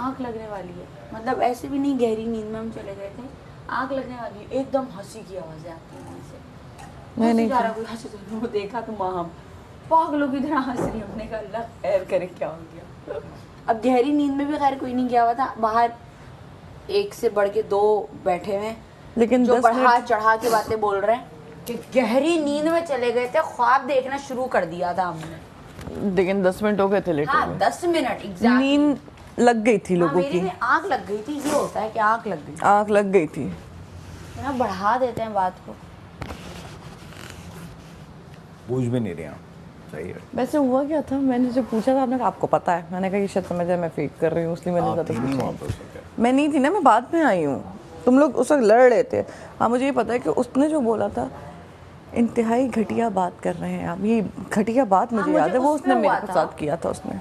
आँख लगने वाली है, मतलब ऐसे भी नहीं, गहरी नींद में हम चले गए थे, आँख लगने वाली है, एकदम हंसी की आवाज़ें आती हैं वहाँ से, मैं नहीं जा रहा कोई हंस, वो देखा तो माँ हम पागलों की तरह हंस रही, हमने कहा अल्लाह खैर करे क्या हो गया। अब गहरी नींद में भी खैर कोई नहीं गया हुआ था, बाहर एक से बढ़ के 2 बैठे हुए, लेकिन जो 10 बढ़ा मिनट चढ़ा के बातें बोल रहे हैं कि गहरी नींद में चले गए थे, ख्वाब देखना शुरू कर दिया था हमने। लेकिन 10 मिनट हो गए थे लेटे हाँ हुए। 10 मिनट एग्जैक्टली। नींद लग गई थी लोगों मेरी की। भी आँख लग गई थी, ये होता है कि आँख लग गई, आँख लग गई थी ना बढ़ा देते हैं बात को। पूछ भी नहीं रहे हैं, सही है। वैसे हुआ क्या था, मैंने जो पूछा था आपने कहा आपको पता है, मैंने कहा कि शायद समझ जाए मैं फेक कर रही हूँ, इसलिए मैंने आप ज़्यादा थी नहीं पूछा वहाँ पे उस वक्त? मैं नहीं थी ना, मैं बाद में आई हूँ, तुम लोग उस वक्त लड़ रहे थे। हाँ मुझे ये पता है कि उसने जो बोला था इंतहाई घटिया बात कर रहे हैं आप, ये घटिया बात मुझे याद है, वो उसने मेरे साथ किया था, उसने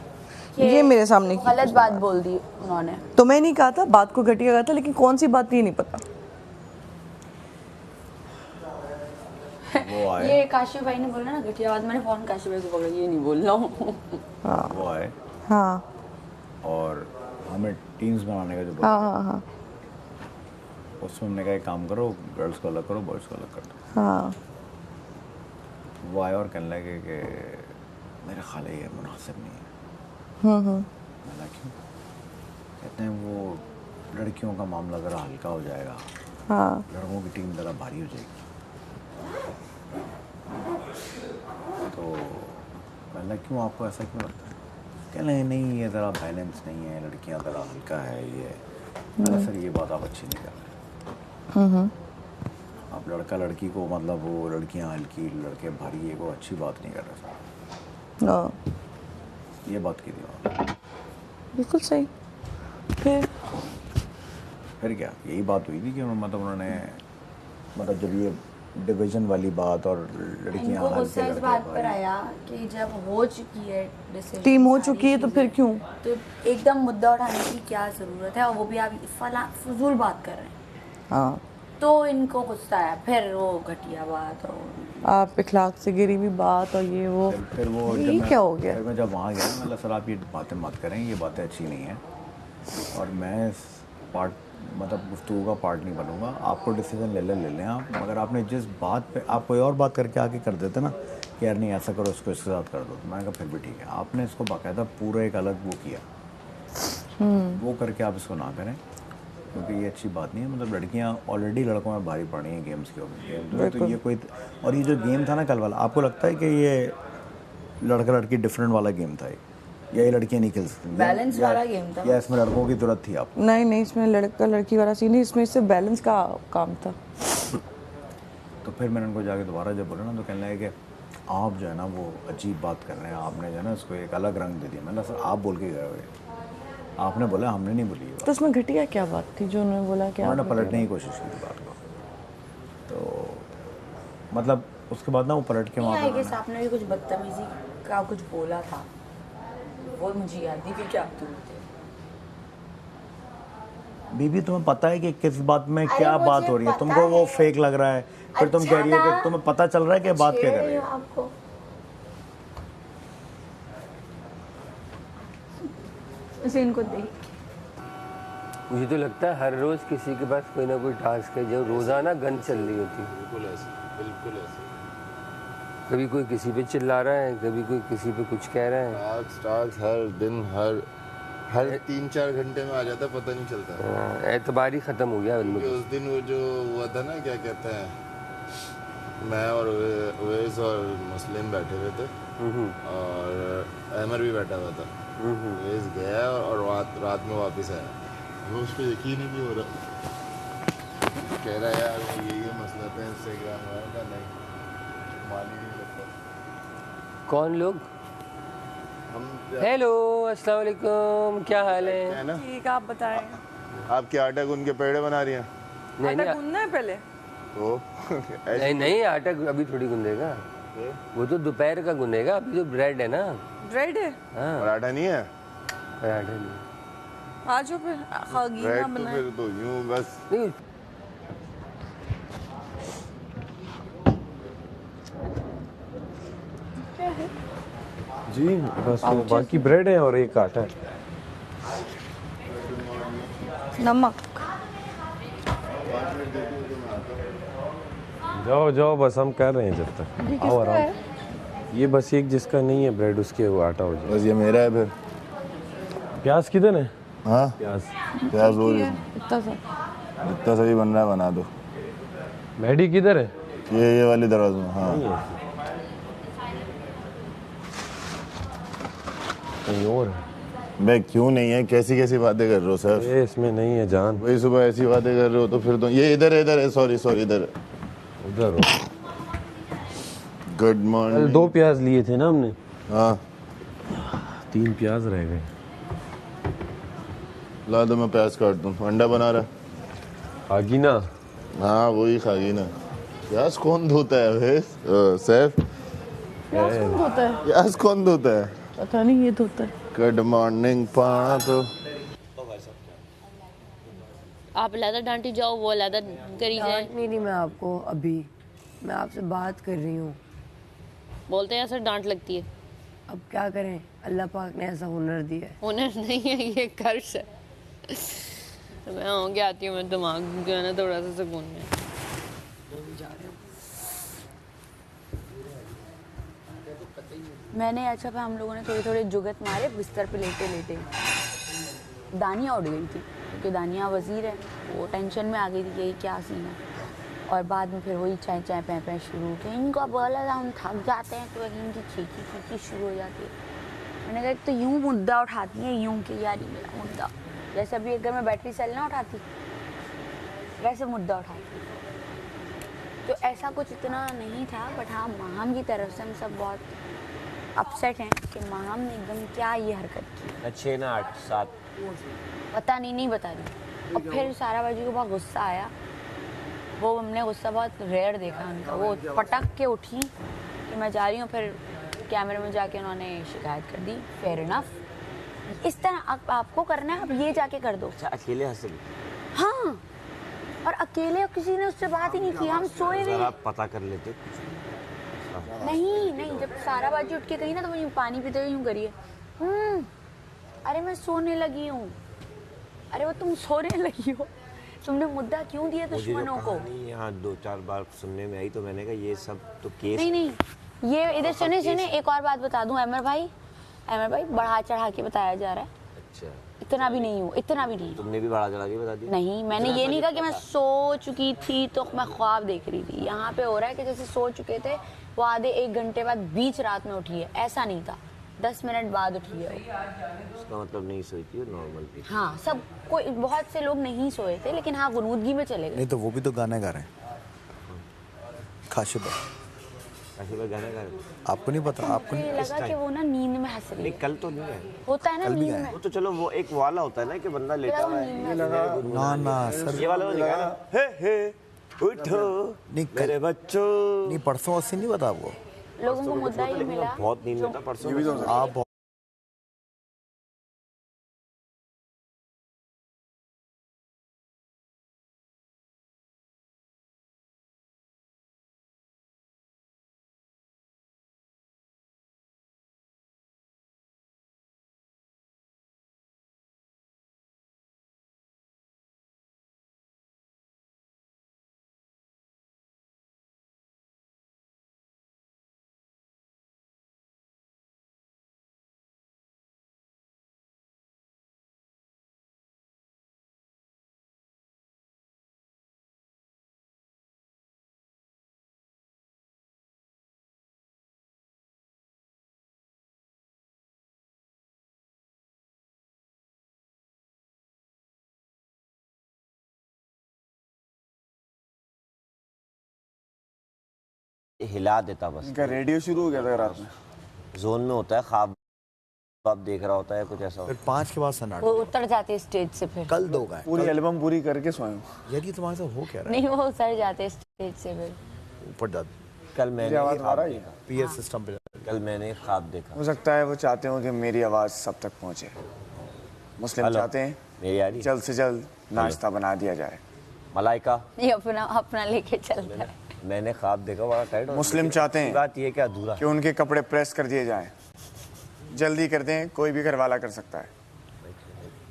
ये मेरे सामने की गलत बात बोल दी उन्होंने। तो मैं नहीं कहा था बात को घटिया कहा था, लेकिन कौन सी बात ये नहीं पता। वो आए, ये काशिफ भाई ने बोला ना घटिया बात, मैंने फोन काशिफ भाई को पकड़ा, ये नहीं बोल रहा हूँ। हाँ वो आए हाँ और हमें टीम्स बनाने का जो बोला, हाँ हाँ हाँ उसमें हमने कहा एक काम करो, गर्ल्स को अलग करो, बॉयज़ को अलग कर दो। हाँ वो आए और कहने लगे कि मेरे ख्याल है ये मुनासिब नहीं है। मैंने क्यों? कहते हैं वो लड़कियों का मामला ज़रा हल्का हो जाएगा, हाँ लड़कों की टीम ज़रा भारी हो जाएगी। तो मैंने क्यों, आपको ऐसा क्यों लगता है? कह रहे नहीं ये ज़रा बैलेंस नहीं है, लड़कियां ज़रा हल्का है ये। मैंने सर ये बात आप अच्छी नहीं कर रहे। आप लड़का लड़की को मतलब वो लड़कियां हल्की लड़के भारी, ये को अच्छी बात नहीं कर रहे सर। हाँ ये बात की थी वहाँ। बिल्कुल सही। फिर क्या यही बात हुई थी कि मतलब उन्होंने मतलब जब ये डिवीज़न वाली बात और लड़कियां इनको गुस्सा इस लड़के बात पर भारी, आया कि जब हो चुकी है डिसीजन, टीम हो चुकी है तो फिर क्यों? तो एकदम मुद्दा उठाने की क्या ज़रूरत है, और वो भी आप फजूल बात कर रहे हैं। हाँ तो इनको गुस्सा आया, फिर वो घटिया बात और आप इखलाक से गिरी हुई बात और ये वो, फिर वो ये क्या हो गया? फिर मैं जब वहाँ गया मतलब सर आप ये बातें मत करें, ये बातें अच्छी नहीं हैं और मैं पार्ट मतलब गुफ्तगू का पार्ट नहीं बनूंगा। आपको डिसीजन ले लें आप, मगर आपने जिस बात पे आप कोई और बात करके आके कर देते ना कि यार नहीं ऐसा करो, इसको इसके साथ कर दो, तो मैंने कहा फिर भी ठीक है। आपने इसको बाकायदा पूरा एक अलग वो किया, वो करके आप इसको ना करें क्योंकि ये अच्छी बात नहीं है। मतलब लड़कियां ऑलरेडी लड़कों में भारी पड़ रही हैं गेम्स के ऊपर, तो ये कोई, और ये जो गेम था ना कल वाला, आपको लगता है कि ये लड़का लड़की डिफरेंट वाला गेम था या ये लड़कियां नहीं खेल सकती? बैलेंस वाला गेम था या इसमें लड़कों की जरूरत थी आपको? नहीं नहीं, इसमें लड़का लड़की वाला सीन नहीं, इसमें सिर्फ बैलेंस का काम था। तो फिर मैंने उनको जाके दोबारा जब बोला ना तो कहने लगे कि आप जो है ना वो अजीब बात कर रहे हैं, आपने जो है ना इसको एक अलग रंग दे दिया। मैंने सर आप बोल के गए हुए, आपने बोला, हमने नहीं बोली। तो उसमें घटिया क्या बात थी जो उन्होंने बोला कि उन्होंने पलटने की कोशिश की थी बात को, तो मतलब उसके बाद ना वो पलट के वहाँ पे आपने भी कुछ बदतमीजी का कुछ बोला था, वो मुझे याद नहीं कि क्या तुम बीबी तुम्हें पता है कि किस बात में क्या बात हो रही है, तुमको वो फेक लग रहा है, फिर तुम कह रही हो कि तुम्हें पता चल रहा है कि बात क्या कर रही है आपको। इनको देख मुझे तो लगता है हर रोज किसी के पास कोई ना कोई टास्क है जो रोजाना गन चल रही होती है। बिल्कुल ऐसे। कभी कोई किसी पे चिल्ला रहा है, कभी कोई किसी पे कुछ कह रहा है। टास्क हर दिन हर 3-4 घंटे में आ जाता है, पता नहीं चलता। एतबार ही खत्म हो गया बंदों उस दिन वो जो हुआ था ना, क्या कहते हैं, मैं और उवैस और मुस्लिम बैठे हुए थे और अहमर भी बैठा हुआ था। उवैस गया और रात में वापस आया, वो उस पर यकीन ही नहीं हो रहा, कह रहा है यार ये मसला था इंस्टाग्राम का, नहीं मान ही नहीं लगता। कौन लोग? हम हेलो अस्सलाम वालेकुम, क्या हाल है? ना, ठीक, आप बताएं। आपके आटा गूंद के पेड़े बना रही हैं? नहीं आटा गूंदना है पहले तो नहीं नहीं, आटा अभी थोड़ी गूंदेगा, वो तो दोपहर का गूंदेगा। अभी तो ब्रेड है ना। ब्रेड है? हाँ, पराठा नहीं है? पराठा नहीं। आ जाओ फिर, खागीना ब्रेड तो बनाए। फिर तो यूं बस। नहीं जी बस वो बाकी ब्रेड है और एक आटा है। नमक। जाओ जाओ, बस हम कर रहे हैं जब तक। आओ आराम। ये बस एक जिसका नहीं है ब्रेड, उसके वो आटा हो जाए। बस ये मेरा है फिर। प्याज किधर है? हाँ प्याज प्याज वो इतना सा। जितना सही बन रहा है बना दो। मैडी किधर है? ये वाली दरवाजे में। हाँ नहीं है, कहीं और है। मैं क्यों नहीं है, कैसी कैसी बातें कर रहे हो सर? ये इसमें नहीं है जान। वही सुबह ऐसी बातें कर रहे हो तो फिर तो ये इधर है। सॉरी इधर है। उधर हो। गुड कल मॉर्निंग। 2 प्याज लिए थे ना हमने, हाँ 3 प्याज रह गए। ला दो, मैं प्याज काट दूँ। अंडा बना रहा? आगी ना। हाँ वही खागी ना। प्याज कौन धोता है भाई? सैफ, प्याज कौन धोता है? प्याज कौन धोता है? पता नहीं, ये धोता है। गुड मॉर्निंग पाना तो आप लादा डांटी जाओ, वो लादा करी जाए। नहीं मैं आपको अभी, मैं आपसे बात कर रही हूँ। बोलते हैं सर डांट लगती है। अब क्या करें, अल्लाह पाक ने ऐसा हुनर दिया है। हुनर नहीं है, ये कर्ज है। मैं होंगे आती हूँ, मैं दिमाग जो है ना थोड़ा सा सुकून में। मैंने अच्छा पे हम लोगों ने थोड़े थोड़े जुगत मारे बिस्तर पे लेटे लेटे। दानिया उड़ गई थी क्योंकि दानिया वजीर है, वो टेंशन में आ गई थी कि ये क्या सीन है। और बाद में फिर वही चाय चाय पै शुरू कि इनको बोला था हम थक जाते हैं तो इनकी चीखी चीखी शुरू हो जाती है। मैंने कहा तो यूँ मुद्दा उठाती है, यूँ कि यार ये मेरा मुद्दा, जैसे अभी एक घर में बैटरी सेल ना उठाती वैसे मुद्दा उठाती। तो ऐसा कुछ इतना नहीं था, बट हाँ माहम की तरफ से हम सब बहुत अपसेट हैं कि माहम ने एकदम क्या ये हरकत की। 6 ना 8 7 पता नहीं बता रही। अब फिर सारा बाजी को बहुत गुस्सा आया। वो हमने गुस्सा बहुत रेयर देखा उनका। वो पटक के उठी कि मैं जा रही हूँ, फिर कैमरे में जाके उन्होंने शिकायत कर दी। Fair enough. इस तरह आपको करना है, आप ये जाके कर दो। अच्छा अकेले हंस रही? हाँ, और अकेले किसी ने उससे बात ही नहीं की। हम सोए हुए जरा पता कर लेते। नहीं, जब सारा बाजी उठ के गई ना तो वो यूँ पानी पीते हुए यूँ करिए, अरे मैं सोने लगी हूँ। अरे वो तुम सोने लगी हो, तुमने मुद्दा क्यों दिया दुश्मनों को? यहाँ 2-4 बार सुनने में आई तो मैंने कहा ये सब तो केस नहीं, ये इधर सुने एक और बात बता दूं अमर भाई बढ़ा चढ़ा के बताया जा रहा है। अच्छा, इतना भी नहीं हूँ, इतना भी नहीं। तुमने भी बड़ा चढ़ा के बता दिया? नहीं, मैंने ये नहीं कहा कि मैं सो चुकी थी तो मैं ख्वाब देख रही थी। यहाँ पे हो रहा है कि जैसे सो चुके थे वो आधे 1 घंटे बाद बीच रात में उठी है, ऐसा नहीं था। 10 मिनट बाद उठी है वो। उसका मतलब नहीं सोई थी, नॉर्मल थी। हाँ, सब कोई बहुत से लोग नहीं सोए थे, लेकिन हाँ गुनूदगी में चले गए। नहीं तो वो भी तो गाने गा रहे हैं। काशिफ गाना गा रहे? आपको नहीं पता? आपको मुझे लगा कि वो ना नींद में हंस रही नहीं, है। कल तो नहीं है। होता है ना नींद में। वो तो चलो वो एक वाला होता है ना कि बंदा लेटा हुआ है, ये लगा ना सर, ये वाला तो दिखा ना, हे उठो नहीं, मेरे बच्चों। नहीं परसों अस्सी नहीं पता आपको? लोगों को मुद्दा ही मिला। बहुत नींद में था परसों। आप हिला देता बस। इनका रेडियो शुरू हो गया था रात में। जोन में होता है, ख्वाब देख रहा होता है, कुछ ऐसा फिर 5 के बाद सन्नाटा। वो उतर जाते स्टेज से फिर। कल 2 गाए। पूरी एल्बम पूरी करके सोए हूँ। यार ये तुम्हारे साथ हो क्या रहा नहीं, वो उतर जाते स्टेज से फिर। है? ऊपर जाते कल मैंने आवाज आ रहा है? पीएर सिस्टम पे कल मैंने ख्वाब देखा। हो सकता है वो चाहते हो कि मेरी आवाज़ सब तक पहुँचे। मुस्लिम हेलो। चाहते हैं मेरी आ रही? जल्द से जल्द नाश्ता बना दिया जाए। मलाइका, ये अपना लेके चलता है। मैंने ख्वाब देखा बड़ा टाइट। मुस्लिम चाहते हैं बात ये क्या अधूरा कि उनके कपड़े प्रेस कर दिए जाएं। जल्दी कर दें, कोई भी घरवाला कर सकता है।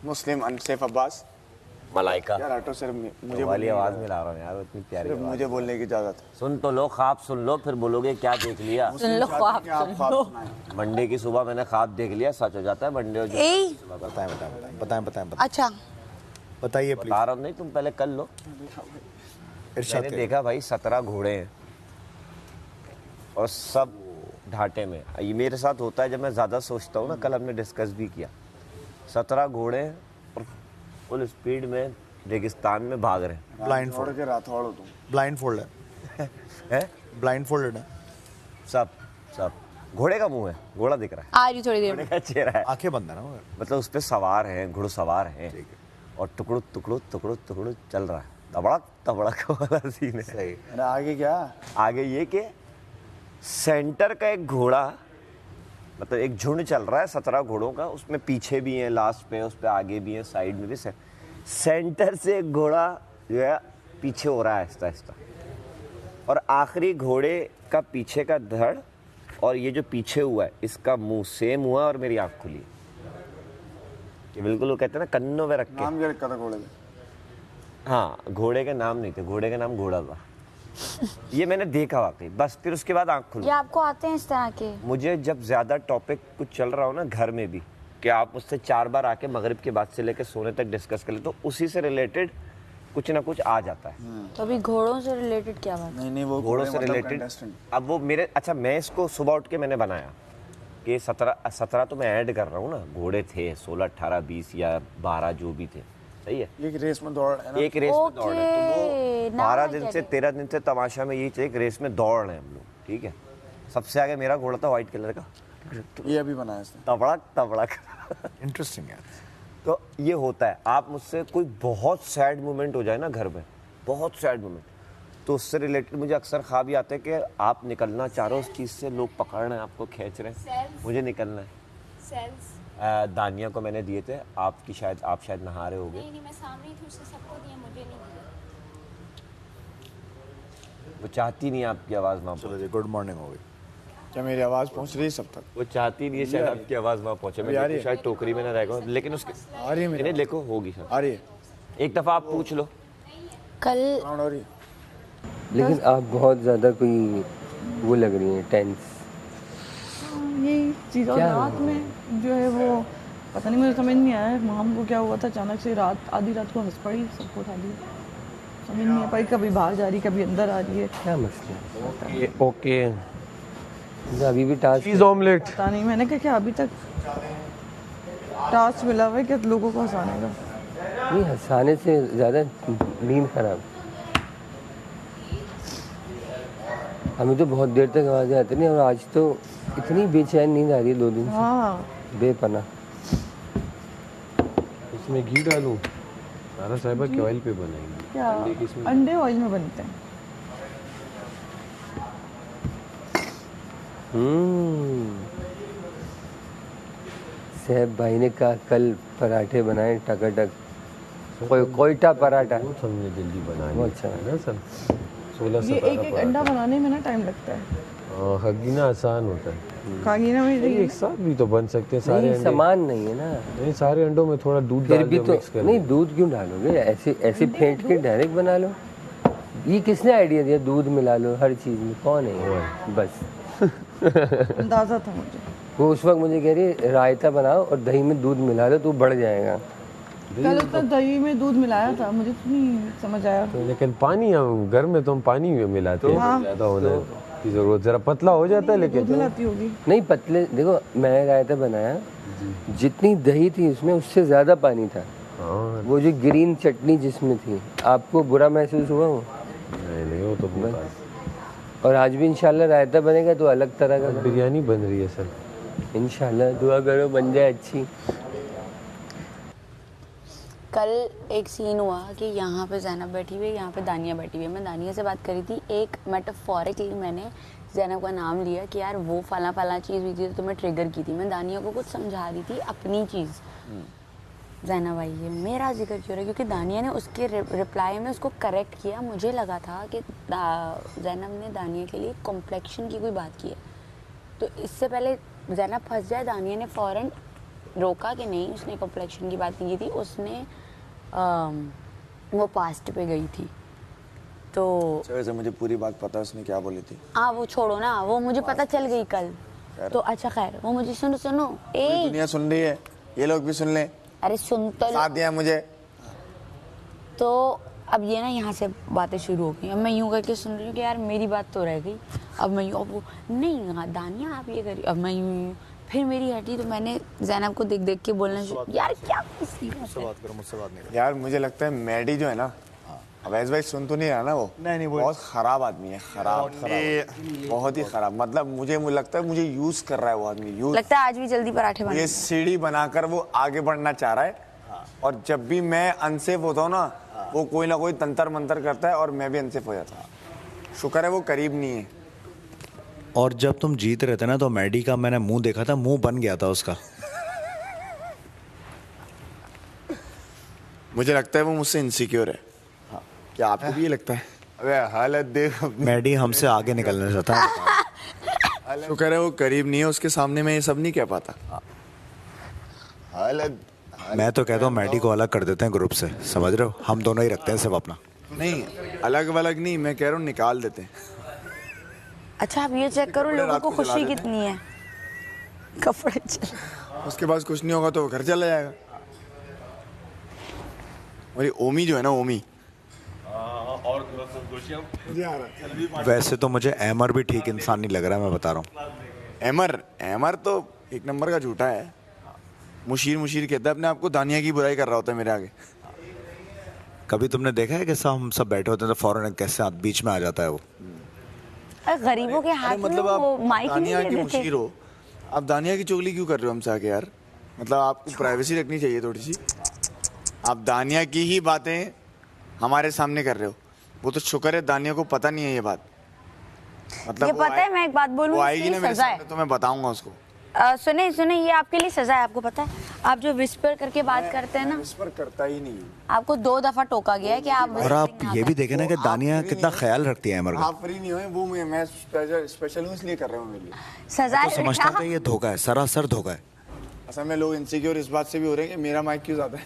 मुस्लिम अनसेफ अब्बास, मलाइका यार ऑटो सिर्फ मुझे वाली आवाज में ला रहा हूँ यार, वो इतनी प्यारी सिर्फ आवाज। मुझे बोलने की इजाजत है। सुन तो लो, ख्वाब सुन लो, फिर बोलोगे क्या देख लिया। सुन लो ख्वाब, सुन लो। मंडे की सुबह मैंने ख्वाब देख लिया, सच हो जाता है मंडे और ए बताएं बताएं बताएं बताएं बताएं अच्छा बताइए प्लीज। बता रहा हूँ, नहीं तुम पहले कर लो। इरशाद मैंने करिए। देखा भाई 17 घोड़े हैं और सब ढाटे में। ये मेरे साथ होता है जब मैं ज़्यादा सोचता हूँ ना, कल हमने डिस्कस भी किया। 17 घोड़े हैं और फुल स्पीड में रेगिस्तान में भाग रहे हैं। ब्लाइंड छोड़ फोल्ड के राठौड़ हो तुम। ब्लाइंड फोल्ड है हैं? ब्लाइंड फोल्ड है। सब सब घोड़े का मुंह है, घोड़ा दिख रहा है, आ रही थोड़ी देर घोड़े में। का चेहरा है, आंखें बंद है ना वो। मतलब उस पे सवार हैं, घुड़सवार हैं और टुकड़ो टुकड़ो टुकड़ो टुकड़ो चल रहा है। तबड़क तबड़क वाला सीन है। सही। अरे आगे क्या? आगे ये कि सेंटर का एक घोड़ा, मतलब एक झुंड चल रहा है 17 घोड़ों का, उसमें पीछे भी हैं, लास्ट पे उस पे आगे भी हैं, साइड में भी सेंटर से एक घोड़ा जो है पीछे हो रहा है आहिस्ता आहिस्ता, और आखिरी घोड़े का पीछे का धड़ और ये जो पीछे हुआ है इसका मुंह सेम हुआ और मेरी आंख खुली। ये बिल्कुल वो कहते हैं ना कन्नों में रख के। नाम क्या रखा था घोड़े का? हाँ, घोड़े के नाम नहीं थे, घोड़े का नाम घोड़ा था। ये मैंने देखा वाकई, बस फिर उसके बाद आंख खुली। ये आपको आते हैं इस तरह के? मुझे जब ज़्यादा टॉपिक कुछ चल रहा हो ना घर में भी, कि आप मुझसे 4 बार आके मगरिब के बाद से लेकर सोने तक डिस्कस कर ले, तो उसी से रिलेटेड कुछ ना कुछ आ जाता है। तो अभी घोड़ों से रिलेटेड क्या बात? नहीं वो घोड़ों से मतलब रिलेटेड contestant। अब वो मेरे, अच्छा मैं इसको सुबह उठ के मैंने बनाया कि 17 तो मैं ऐड कर रहा हूँ ना, घोड़े थे 16 18 20 या 12 जो भी थे, सही है। एक रेस में दौड़ है ना? एक रेस में दौड़ है, तो वो नाम 12 है दिन क्या से 13 दिन से तमाशा में यही एक रेस में दौड़ रहे हैं हम लोग, ठीक है। सबसे आगे मेरा घोड़ा था व्हाइट कलर का, ये अभी बनाया इसने। तबड़क तबड़क। इंटरेस्टिंग है। तो ये होता है, आप मुझसे कोई बहुत सैड मोमेंट हो जाए ना घर में, बहुत सैड मोमेंट, तो उससे रिलेटेड मुझे अक्सर ख्वाब आते हैं कि आप निकलना चाह रहे हो उस चीज़ से, लोग पकड़ रहे हैं आपको, खींच रहे हैं, मुझे निकलना है। दानिया को मैंने दिए थे, आप शायद नहा रहे होगे। नहीं मैं सामने थी, उसने सबको दिया, मुझे नहीं दिया। वो चाहती नहीं आपकी आवाज़ वहाँ चलो जी, गुड मॉर्निंग हो गई। क्या मेरी आवाज़ पहुंच रही है सब तक? वो चाहती नहीं है शायद आपकी आवाज़ वहाँ पहुँचे। मैं देखूं शायद टोकरी में ना रहेगा, लेकिन उसके आ रही है मेरी? नहीं देखो होगी सर, आ रही है? एक दफ़ा आप पूछ लो। कल साउंड हो रही है? लेकिन आप बहुत ज़्यादा कोई वो लग रही हैं, टेंस। यही चीज़, और क्या रात में जो है वो पता नहीं, मुझे समझ नहीं आया माम को क्या हुआ था, अचानक से रात आधी रात को हंस पड़ी, सबको उठा दिया, समझ नहीं आ पाई, कभी बाहर जा रही कभी अंदर आ रही है, क्या मसला? ओके अभी भी टास्क चीज़ ऑमलेट। पता नहीं। मैंने कहा क्या अभी तक टास्क मिला हुआ है क्या लोगों को हंसाने का? नहीं, हंसाने से ज़्यादा नींद खराब। हमें तो बहुत देर तक आवाज़ें आती नहीं, और आज तो इतनी बेचैन नींद आ रही है 2 दिन से, हाँ बेपना। इसमें घी डालूं? सारा साहिबा के ऑयल पे बनाएंगे। क्या अंडे ऑयल में बनते हैं? साहब भाई ने कहा कल पराठे बनाए टकाटक, कोयटा पराठा। हमने जल्दी बनाया बहुत अच्छा है ना सर। 16 ये से एक अंडा बनाने में ना टाइम लगता है। हगीना आसान होता है। खागीना में नहीं, एक साथ भी तो बन सकते हैं सारे नहीं, अंडे। समान नहीं है ना। नहीं, सारे अंडों में थोड़ा दूध फिर डाल भी दो, तो मिक्स कर नहीं, दो। दूध क्यों डालोगे? ऐसे ऐसे फेंट के डायरेक्ट बना लो। ये किसने आइडिया दिया दूध मिला लो हर चीज़ में? कौन है ये? बस अंदाजा था मुझे। वो उस वक्त मुझे कह रही रायता बनाओ और दही में दूध मिला लो तो बढ़ जाएगा। कल उसने दही में दूध मिलाया था, मुझे तो नहीं समझ आया। तो लेकिन पानी हम घर में तो हम पानी में मिलाते हैं, हाँ। ज़्यादा होने की जरूरत, जरा पतला हो जाता है लेकिन दूध मिलाती होगी। नहीं पतले, देखो मैं रायता बनाया, जितनी दही थी उसमें उससे ज़्यादा पानी था। हाँ। वो जो ग्रीन चटनी जिसमें थी, आपको बुरा महसूस हुआ वो? नहीं वो तो बेकार। और आज भी इंशाल्लाह रायता बनेगा तो अलग तरह का बिरयानी बन रही है सर, इंशाल्लाह। दुआ करो बन जाए अच्छी। कल एक सीन हुआ कि यहाँ पे ज़ैनब बैठी हुई है, यहाँ पे दानिया बैठी हुई है। मैं दानिया से बात करी थी, एक मेटाफोरिकली मैंने ज़ैनब का नाम लिया कि यार वो फला फला चीज़ हुई थी तो तुम्हें ट्रिगर की थी। मैं दानिया को कुछ समझा रही थी अपनी चीज़। ज़ैनब आई है, मेरा जिक्र क्यों रहा है? क्योंकि दानिया ने उसके रिप्लाई में उसको करेक्ट किया। मुझे लगा था कि ज़ैनब ने दानिया के लिए कॉम्प्लेक्शन की कोई बात की है, तो इससे पहले ज़ैनब फंस जाए, दानिया ने फ़ौरन रोका कि नहीं, उसने कॉम्प्लेक्शन की बात नहीं की थी। उसने वो पास्ट पे गई थी तो वैसे मुझे पूरी बात पता है उसने क्या बोली थी। हाँ वो छोड़ो ना, वो मुझे पता चल गई कल तो। अच्छा खैर, वो मुझे सुनो पूरी दुनिया सुन रही है, ये लोग भी सुन लें। अरे सुन तो साथ दिया मुझे। तो अब ये ना यहाँ से बातें शुरू हो गई। अब मैं यूँ करके सुन रही हूँ कि यार मेरी बात तो रह गई। अब मैं यूँ, अब वो नहीं हाँ दानिया आप ये करिए। अब मैं यूँ, फिर मेरी हटी तो मैंने ज़ैनब को देख देख के बोलना शुरू, यार क्या मुझसे बात करो, मुझसे बात नहीं करो। यार मुझे लगता है मैडी जो है ना, अवैस भाई सुन तो नहीं रहा ना वो। नहीं वो बहुत खराब आदमी है, खराब बहुत ही खराब। मतलब मुझे लगता है मुझे यूज कर रहा है वो आदमी। यूज लगता है आज भी जल्दी पराठे बने। ये सीढ़ी बनाकर वो आगे बढ़ना चाह रहा है। और जब भी मैं अनसेफ होता हूँ ना, वो कोई ना कोई तंत्र मंत्र करता है और मैं भी अनसेफ हो जाता हूँ। शुक्र है वो करीब नहीं है। और जब तुम जीत रहे थे ना तो मैडी का मैंने मुंह देखा था, मुंह बन गया था उसका। मुझे लगता है वो मुझसे इनसिक्योर है। क्या आपको भी ये लगता है? अबे हालत देख। मैडी हमसे आगे निकलना चाहता है। शुक्र है वो करीब नहीं है, उसके सामने मैं ये सब नहीं कह पाता। हालत मैं तो कहता हूँ मैडी को अलग कर देते हैं ग्रुप से, समझ रहे हो? हम दोनों ही रखते हैं सब अपना। नहीं, अलग वलग नहीं, मैं कह रहा हूँ निकाल देते हैं। अच्छा आप ये चेक करो लोगों को खुशी कितनी है। कपड़े चल, उसके पास कुछ नहीं होगा तो वो घर चला जाएगा। और ये ओमी जो है ना, ओमी वैसे तो मुझे एमर भी ठीक इंसान नहीं लग रहा, मैं बता रहा हूँ। एमर तो एक नंबर का झूठा है। मुशीर कहता है अपने आप को, दानिया की बुराई कर रहा होता है मेरे आगे। कभी तुमने देखा है कैसा हम सब बैठे होते हैं तो फौरन कैसे बीच में आ जाता है वो? गरीबों के हाथ मतलब में वो आप माइक नहीं दानिया की देते। मुशीर हो, आप दानिया की चुगली क्यों कर रहे हो हमसे आके यार? मतलब आपको प्राइवेसी रखनी चाहिए थोड़ी सी। आप दानिया की ही बातें हमारे सामने कर रहे हो। वो तो शुक्र है दानिया को पता नहीं है ये बात। मतलब ये पता है, मैं एक बात बोलूं, वो आएगी ना मेरे सामने तो मैं बताऊंगा उसको। सुने ये आपके लिए सजा है। आपको पता है, आप जो विस्पर करके बात करते हैं ना, विस्पर करता ही नहीं। आपको 2 दफा टोका गया है कि आप और आप ये भी देखे ना कि दानिया कितना ख्याल रखती है एमर का। आप फ्री नहीं हुए, वो मैं स्पेशल हूँ इसलिए कर रहा हूँ। मेरे लिए सजा तो समझता था ये धोखा है, सरासर धोखा है। असल में लोग इनसिक्योर इस बात से भी हो रहे हैं कि मेरा माइक क्यों ज्यादा है।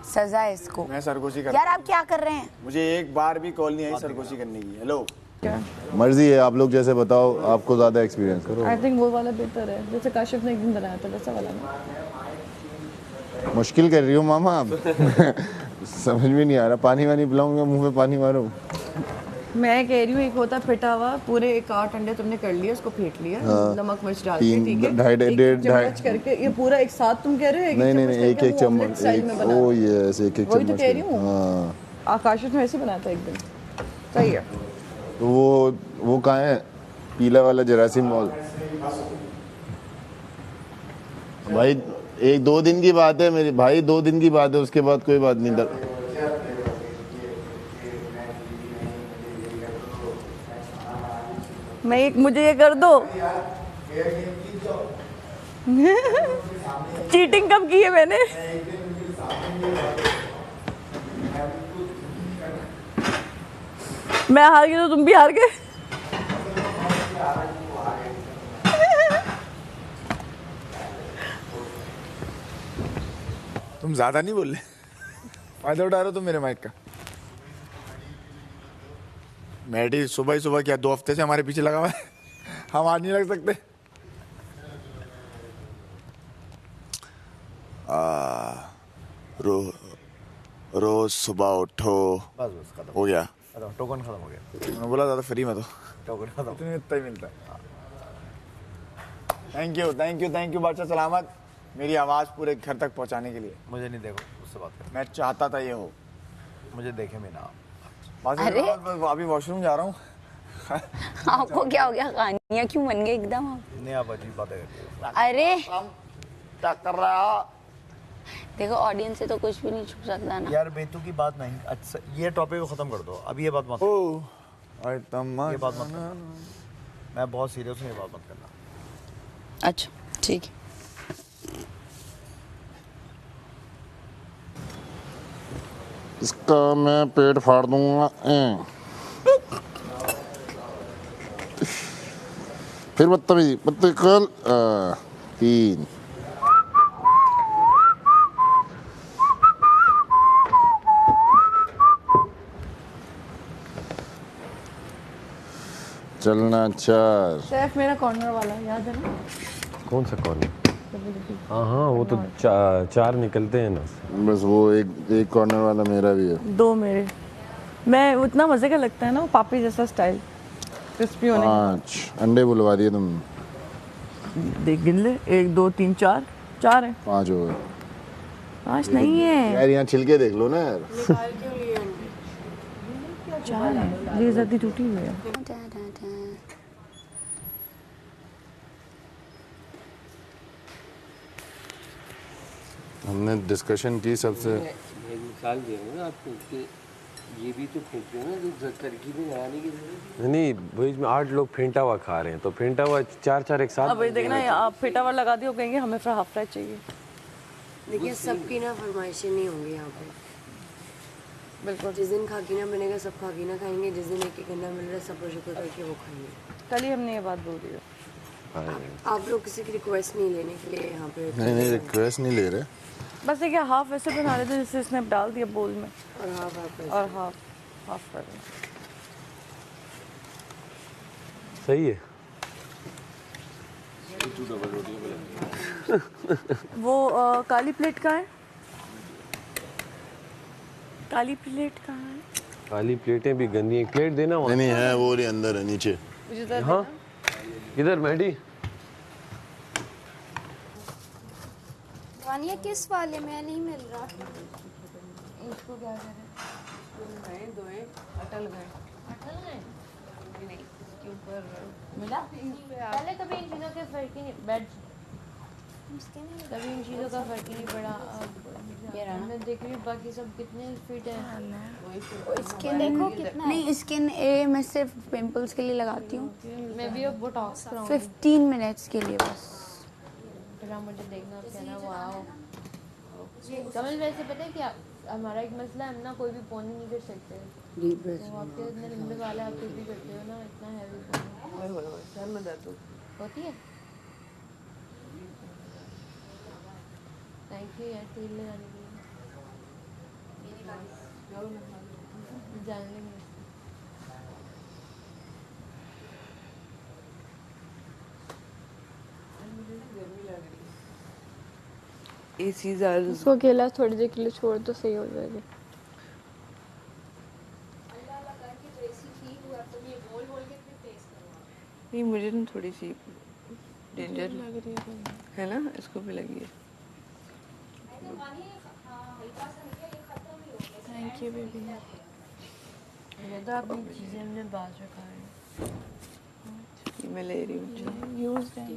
सजा है इसको। मैं सरगोशी कर, यार आप क्या कर रहे हैं? मुझे एक बार भी कॉल नहीं आई सरगोशी करने की। हेलो, मर्जी है आप लोग जैसे बताओ, आपको ज्यादा एक्सपीरियंस करो। आई थिंक वो वाला बेहतर है जैसे काशिफ ने एक दिन बनाया था, वैसा वाला ना। मुश्किल कर रही हो मामा आप। समझ में नहीं आ रहा। पानी वानी पिलाऊंगा, मुंह में पानी मारो। मैं कह रही हूँ एक होता पिटा हुआ, पूरे 8 अंडे तुमने कर लिए, उसको फेंट लिया, नमक मिर्च डाल के, ठीक है, 1.5 चम्मच करके ये पूरा एक साथ तुम कह रहे हो? नहीं एक चम्मच। ओ यस, एक वही तो चम्मच। कह रही हूँ। हाँ, आकाश ने ऐसे बनाया था एक दिन। सही है। तो वो कहाँ है पीला वाला जरासीम मॉल? भाई 1-2 दिन की बात है मेरी भाई, 2 दिन की बात है, उसके बाद कोई बात नहीं। मुझे ये कर दो। चीटिंग कब की है मैंने? मैं हार गई तो तुम भी हार गए। तुम ज्यादा नहीं बोल रहे, फायदा उठा रहे हो तुम मेरे माइक का। मैडी सुबह ही सुबह क्या 2 हफ्ते से हमारे पीछे लगा हुआ है। हम आज नहीं लग सकते। रोज सुबह उठो। बस खत्म हो गया, टोकन खत्म हो गया। मैंने बोला ज्यादा फ्री में तो टोकन खत्म। इतना ही मिलता है। थैंक यू बादशाह सलामत, मेरी आवाज पूरे घर तक पहुंचाने के लिए। मुझे नहीं देखो, उससे बात कर। मैं चाहता था ये हो। मुझे देखे में ना। अरे अभी वॉशरूम जा रहा हूँ। आपको क्या हो गया? कहानियाँ क्यों बन गई एकदम आप? नहीं, आप अजीब बातें करते हो। अरे क्या कर रहा? देखो ऑडियंस से तो कुछ भी नहीं छुप सकता ना यार। बेतु की बात नहीं। अच्छा ये टॉपिक को खत्म कर दो, अब ये बात मत। ये बात मत करना, मैं बहुत सीरियस हूँ, ये बात मत करना। अच्छा ठीक है। इसका मैं पेट फाड़ दूंगा। फिर बदतमीजी कल 3 चलना चार। सैफ मेरा कॉर्नर वाला याद है ना? कौन सा कॉर्नर? हाँ वो तो चार निकलते हैं ना। बस वो एक कॉर्नर वाला मेरा भी है। 2 मेरे। मैं उतना मजे का लगता है ना वो पापी जैसा स्टाइल, क्रिस्पी होने का। 5 अंडे बुलवा दिए तुम। देख गिन ले, 1 2 3 4 4 है। 5 हो गए 5 नहीं है यार, यहाँ छिलके देख लो ना यार। 4 है, ये ज्यादा टूटी हुई है। हमने डिस्कशन की सबसे। एक मिसाल दे रहा हूँ ना आपको कि ये भी तो फेंक रहे हो ना, तो तरकीबें लगाने की जरूरत नहीं बीच में 8 लोग फेंटा हुआ खा रहे हैं, तो फेंटा हुआ 4 एक साथ। अब ये देखना, आप फेटा हुआ लगा दियो, कहेंगे हमें हाफ फ्राई चाहिए। देखिए सबकी ना फरमाइशें नहीं होंगी यहाँ पे। बिल्कुल। जिस दिन खाकीना बनेगा सब खाकीना खाएंगे, जिस दिन एक अंडा मिल रहा है सब शुक्र करके वो खाएंगे। कल ही हमने ये बात बोल दी है। आप लोग किसी की रिक्वेस्ट नहीं लेने के लिए यहाँ पे। नहीं रिक्वेस्ट नहीं ले रहे, बस देखिए हाफ वैसे बना रहे थे जैसे इसने डाल दिया बोल में, और हाफ कर रहे। सही है। वो काली प्लेट कहाँ है? काली प्लेट कहाँ है? काली प्लेटें भी गंदी, एक प्लेट देना वहाँ। नहीं है वो रही अंदर है नीचे। हाँ इधर मैडी। वानिया किस वाले में नहीं मिल रहा? इसको क्या करें? गए अटल गए नहीं, इसके ऊपर मिला। पहले कभी इन चीज़ों के फर्क ही नहीं, बेड कभी इन चीज़ों का फर्क ही नहीं पड़ा। अब मैं देख रही हूँ बाकी सब कितने फिट है। स्किन देखो कितना नहीं, स्किन ए मैं सिर्फ पिंपल्स के लिए लगाती हूँ। मैं भी अब बोटॉक्स कराऊंगी 15 मिनट्स के लिए बस। फिर मुझे देखना कहना वाओ। कमल वैसे पता है क्या हमारा एक मसला है, हम ना कोई भी पोनी नहीं कर सकते। तो आपके इतने लंबे वाले आप फिर भी करते हो ना, इतना हैवी पोनी सर में दर्द होती है। थैंक यू यार तेल लगाने के लिए। जान लेंगे एसी ज़्यादा। उसको अकेला थोड़ी देर के लिए छोड़ तो सही हो जाएगा। नहीं मुझे ना थोड़ी सी डेंजर लग रही है ना, इसको भी लगी है। Thank you baby. ये तो अपनी चीज़ें हमने बाज रखा है। ये मैं ले रही हूँ, यूज़ है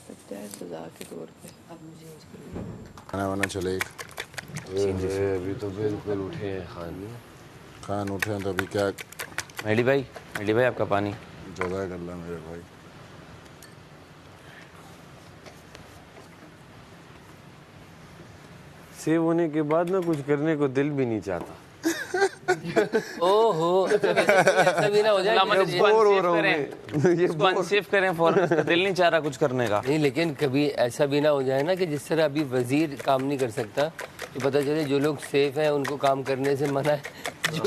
लगता है सजा के तौर पे। अब मुझे चेंज कर खाना वाना चले। अभी तो बिल्कुल उठे हैं खान उठे हैं तो अभी क्या। मेडी भाई आपका पानी। जगह कर ला मेरे भाई। सेव होने के बाद ना कुछ करने को दिल भी नहीं चाहता। ओहो ऐसा भी ना हो जाए बोर हो रहा हूँ मैं। इसको अनसेव करें फौरन, दिल नहीं चाह रहा कुछ करने का। नहीं, लेकिन कभी ऐसा भी ना हो जाए ना कि जिस तरह अभी वजीर काम नहीं कर सकता तो पता चले जो लोग सेफ हैं उनको काम करने से मना है, जो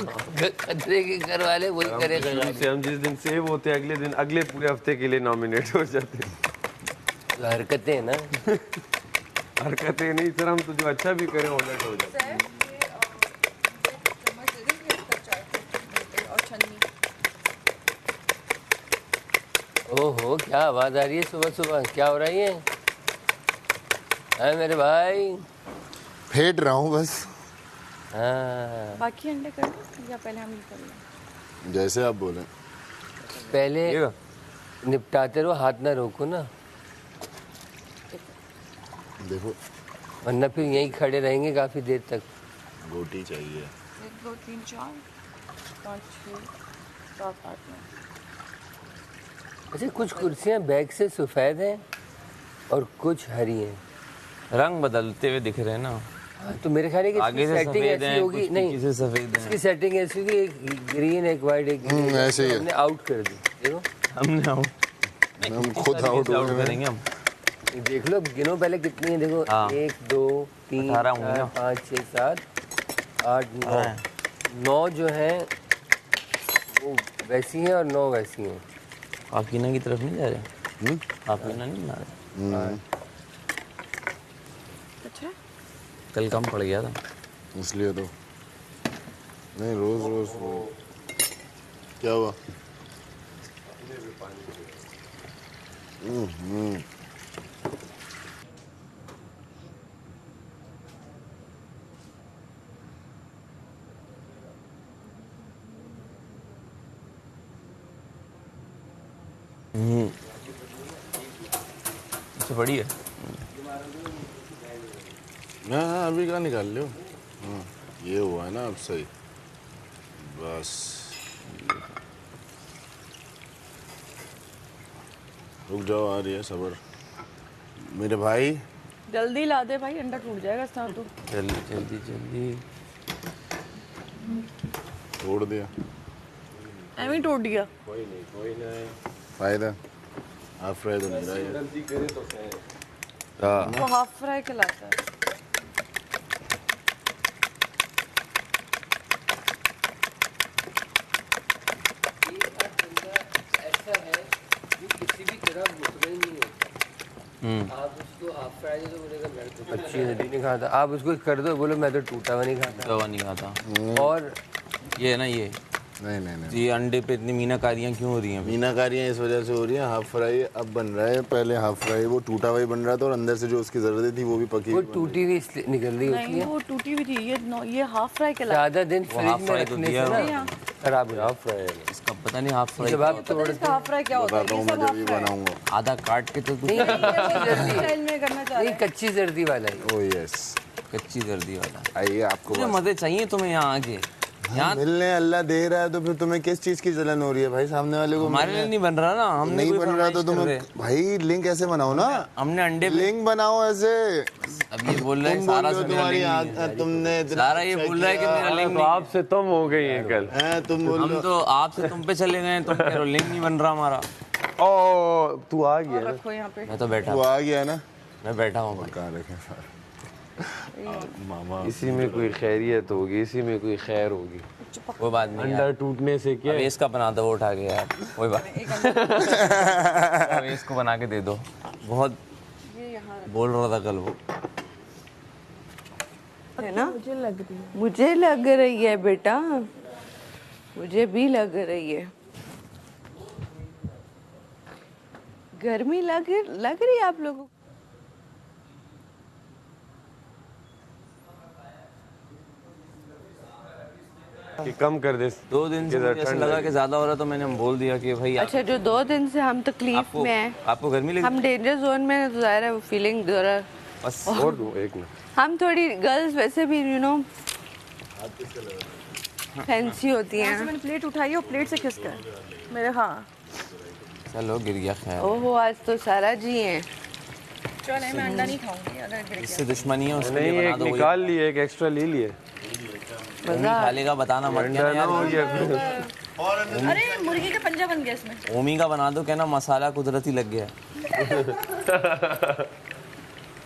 खतरे के घर वाले वही करेगा। हम जिस दिन सेव होते हैं अगले दिन अगले पूरे हफ्ते के लिए नॉमिनेट हो जाते हैं। हरकतें हैं ना। हरकतें नहीं सर, हम तो जो अच्छा भी करें ऑलर्ट हो जाते हैं। ओहो क्या आवाज आ रही है सुबह सुबह, क्या हो रही है? है मेरे भाई फेंट रहा हूँ बस। हाँ बाकी अंडे कर दो या पहले हम कर लें? जैसे आप बोले। पहले निपटाते रहो, हाथ ना रोको ना, देखो वरना फिर यहीं खड़े रहेंगे काफी देर तक। रोटी चाहिए। 1 2 3 4 5 6 7 8 9। अच्छा कुछ कुर्सियां बैग से सफ़ेद हैं और कुछ हरी हैं, रंग बदलते हुए दिख रहे हैं ना। हाँ, तो मेरे ख्याल है कि आगे से सेटिंग सफेद ऐसी हैं, होगी। कुछ नहीं पीछे से सफेद हैं। इसकी सेटिंग ऐसी होगी, एक ग्रीन एक वाइट एक ग्रीन, ऐसे ही है। हमने आउट कर दी। देखो हमने आउट, हम खुद आउट करेंगे हम। देख लो, गिनो पहले कितनी है। देखो 1 2 3 4 5 6 7 8 9 9 जो है वो वैसी हैं और 9 वैसी हैं। आफीना की तरफ नहीं जा रहे? आफीना नहीं बना रहे? अच्छा कल कम पड़ गया था इसलिए तो नहीं, रोज रोज क्या हुआ? इससे बड़ी है। हाँ अभी का निकाल लो। ये हुआ है ना अब सही, बस रुक जाओ, आ रही है सबर मेरे भाई। जल्दी ला दे भाई, अंडा टूट जाएगा इस तरह तो। जल्दी जल्दी जल्दी तोड़ दिया, ऐਵੇਂ ही टूट गया। कोई नहीं फायदा। हाफ फ्राई तो नहीं रहा ये। वो हाफ फ्राई कहलाता है। ऐसा है वो किसी भी तरह मुतमईन नहीं होता। आप उसको हाफ फ्राई दे दो, बोलेगा मैं तो अच्छी हड्डी नहीं खाता। आप उसको कर दो, बोलो मैं तो टूटा हुआ नहीं खाता। दवा नहीं खाता। और ये है ना ये नहीं ये अंडे पे इतनी मीनाकारियाँ क्यों हो रही हैं? मीनाकारियाँ इस वजह से हो रही हैं। हाफ फ्राई अब बन रहा है, पहले हाफ फ्राई वो टूटा हुआ ही बन रहा था और अंदर से जो उसकी जरूरत थी वो भी पकी वो टूटी हुई इसलिए निकल रही होती नहीं है। वो टूटी हुई थी, ये हाफ फ्राई कहलाता ज़्यादा दिन वो फ्रिज हाफ में फ्राई तो रखने दिया से है। ना खराब हो हाफ फ्राई है। इसका पता नहीं हाफ फ्राई जब आप है। पता है इसका हाफ फ्राई क्या होता है? बताता हूँ मैं जब भी बनाऊंगा। आधा काट के तो तू स्टाइल में करना चाह रहे नहीं, कच्ची जर्दी वाला ही। ओ यस, कच्ची जर्दी वाला। आइए आपको मुझे मजे चाहिए तुम्हें यहाँ आके। यहाँ मिलने अल्लाह दे रहा है तो फिर तुम्हें किस चीज की जलन हो रही है भाई? सामने वाले को हमारे लिए नहीं बन रहा ना, हम नहीं बन रहा तो तुम भाई लिंक ऐसे बनाओ ना। हमने अंडे लिंक बनाओ ऐसे। अब ये बोल रहा है तुम सारा बोल से रहे हो मेरा तुम्हारी लिंक नहीं है। तुमने सारा ये बोल रहा है कि मेरा लिंक तो आपसे तुम हो गई है कल। तुम बोल हम तो आपसे तुम पे चले गए, तुम कह रहे हो लिंक नहीं बन रहा हमारा। ओ तू आ गया ना? रखो यहाँ पे। मैं तो बैठा वो आ गया ना, मैं बैठा हूँ। कहाँ रखे मामा? इसी में कोई खैरियत होगी, इसी में कोई खैर होगी। कोई बात नहीं अंडा टूटने से क्या? इसका बना दो वो उठा के यार, कोई बात नहीं। इसको बना के दे दो। बहुत बोल रहा था कल वो, है ना? मुझे लग रही है बेटा, मुझे भी लग रही है। गर्मी लग रही है आप लोगों को? कि कम कर दे। 2 दिन से मुझे ऐसा लगा कि ज्यादा हो रहा तो मैंने बोल दिया कि भाई अच्छा, जो 2 दिन से हम तकलीफ में हैं, आपको गर्मी लगी? हम डेंजर जोन में हैं, तो जाहिर है वो फीलिंग जरा बस और दो एक मिनट। हम थोड़ी गर्ल्स वैसे भी यू नो फैंसी होती हैं। मैंने प्लेट उठाई और प्लेट से खिसका मेरे। हाँ चलो गिर गया खैर। ओहो आज तो सारा जी हैं। चलो मैं अंडा नहीं खाऊंगी अगर गिर इससे दुश्मनी है उसके नहीं, लिए बना एक दो। वही निकाल लिए, एक एक्स्ट्रा ले लिए। खा लेगा, बताना मत अंडा कहना ना हो यार। गया। अरे मुर्गी का पंजा बन गया इसमें। ओमी का बना दो, कहना मसाला कुदरती लग गया।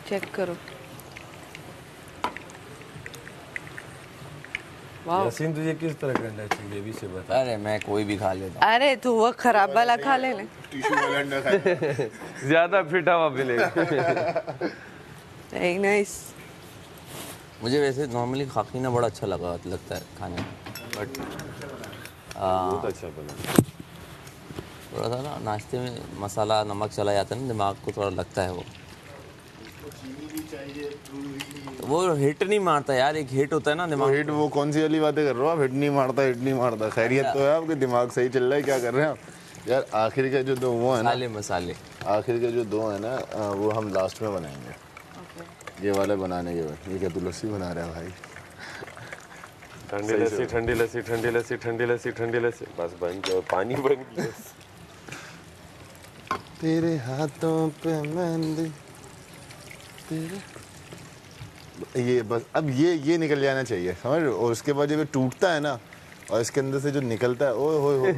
चेक करो। यासीन तुझे किस तरह का अंडा चाहिए अभी से बता। अरे मैं कोई भी खा लेता। अरे तू वो खराब वाला खा ले। ज्यादा फिटा हुआ मिलेगा। नहीं नाइस। मुझे वैसे नॉर्मली खाकीना बड़ा अच्छा लगता है खाने में, बट बहुत अच्छा बना। थोड़ा सा ना नाश्ते में मसाला नमक चला जाता है ना, दिमाग को थोड़ा लगता है वो हिट नहीं मारता यार। एक हिट होता है ना दिमाग। हिट वो कौन सी वाली बातें कर रहे हो आप? हिट नहीं मारता। खैरियत तो है आपके? दिमाग सही चल रहा है? क्या कर रहे हैं आप यार? आखिर के जो 2 वो है ना मसाले आखिर के जो 2 है ना वो हम लास्ट में बनाएंगे। ये वाले बनाने के बाद। ये क्या तू लस्सी बना रहा है भाई? ठंडी लस्सी ठंडी लस्सी ठंडी लस्सी ठंडी लस्सी ठंडी लस्सी बस बन गया, पानी बन गया। तेरे हाथों पे मेहंदी तेरे ये बस अब ये निकल जाना चाहिए, समझ रहे हो? और उसके बाद जब ये टूटता है ना और इसके अंदर से जो निकलता है, ओए होए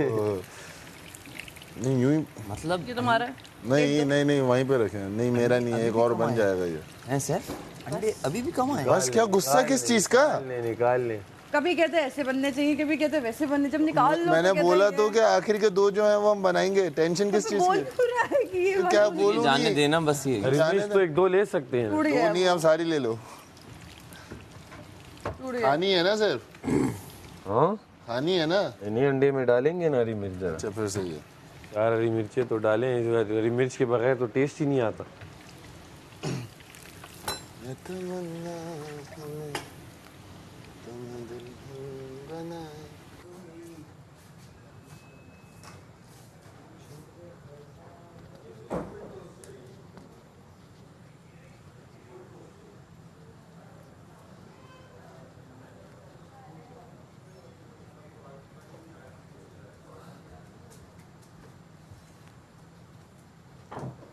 नहीं यूं ही मतलब ये तुम्हारा है? नहीं वहीं पे रखे। नहीं मेरा नहीं है, एक और बन जाएगा ये। ऐसे अंडे अभी भी कम आए। बस क्या गुस्सा किस चीज का? निकाल ले कभी कहते ऐसे बनने चाहिए, कभी कहते वैसे बनने, जब निकाल लो मैंने तो कहते बोला ये- तो क्या आखिर के 2 जो हैं वो हम बनाएंगे, टेंशन किस चीज बोल की? क्यों रहा है कि ये तो क्या जाने बोलूंगी? देना बस ये। रिमिश तो 1-2 ले सकते हैं। टूट 2 गया, नहीं, आप सारी ले लो। टूट गया। खानी है ना सिर्फ? हाँ खानी है ना? नहीं, अंडे में डालेंगे ना हरी मिर्च जरा। अच्छा फिर सही है। 4 हरी मिर्चें तो डालें, हरी मिर्च के बगैर तो टेस्ट ही नहीं आता।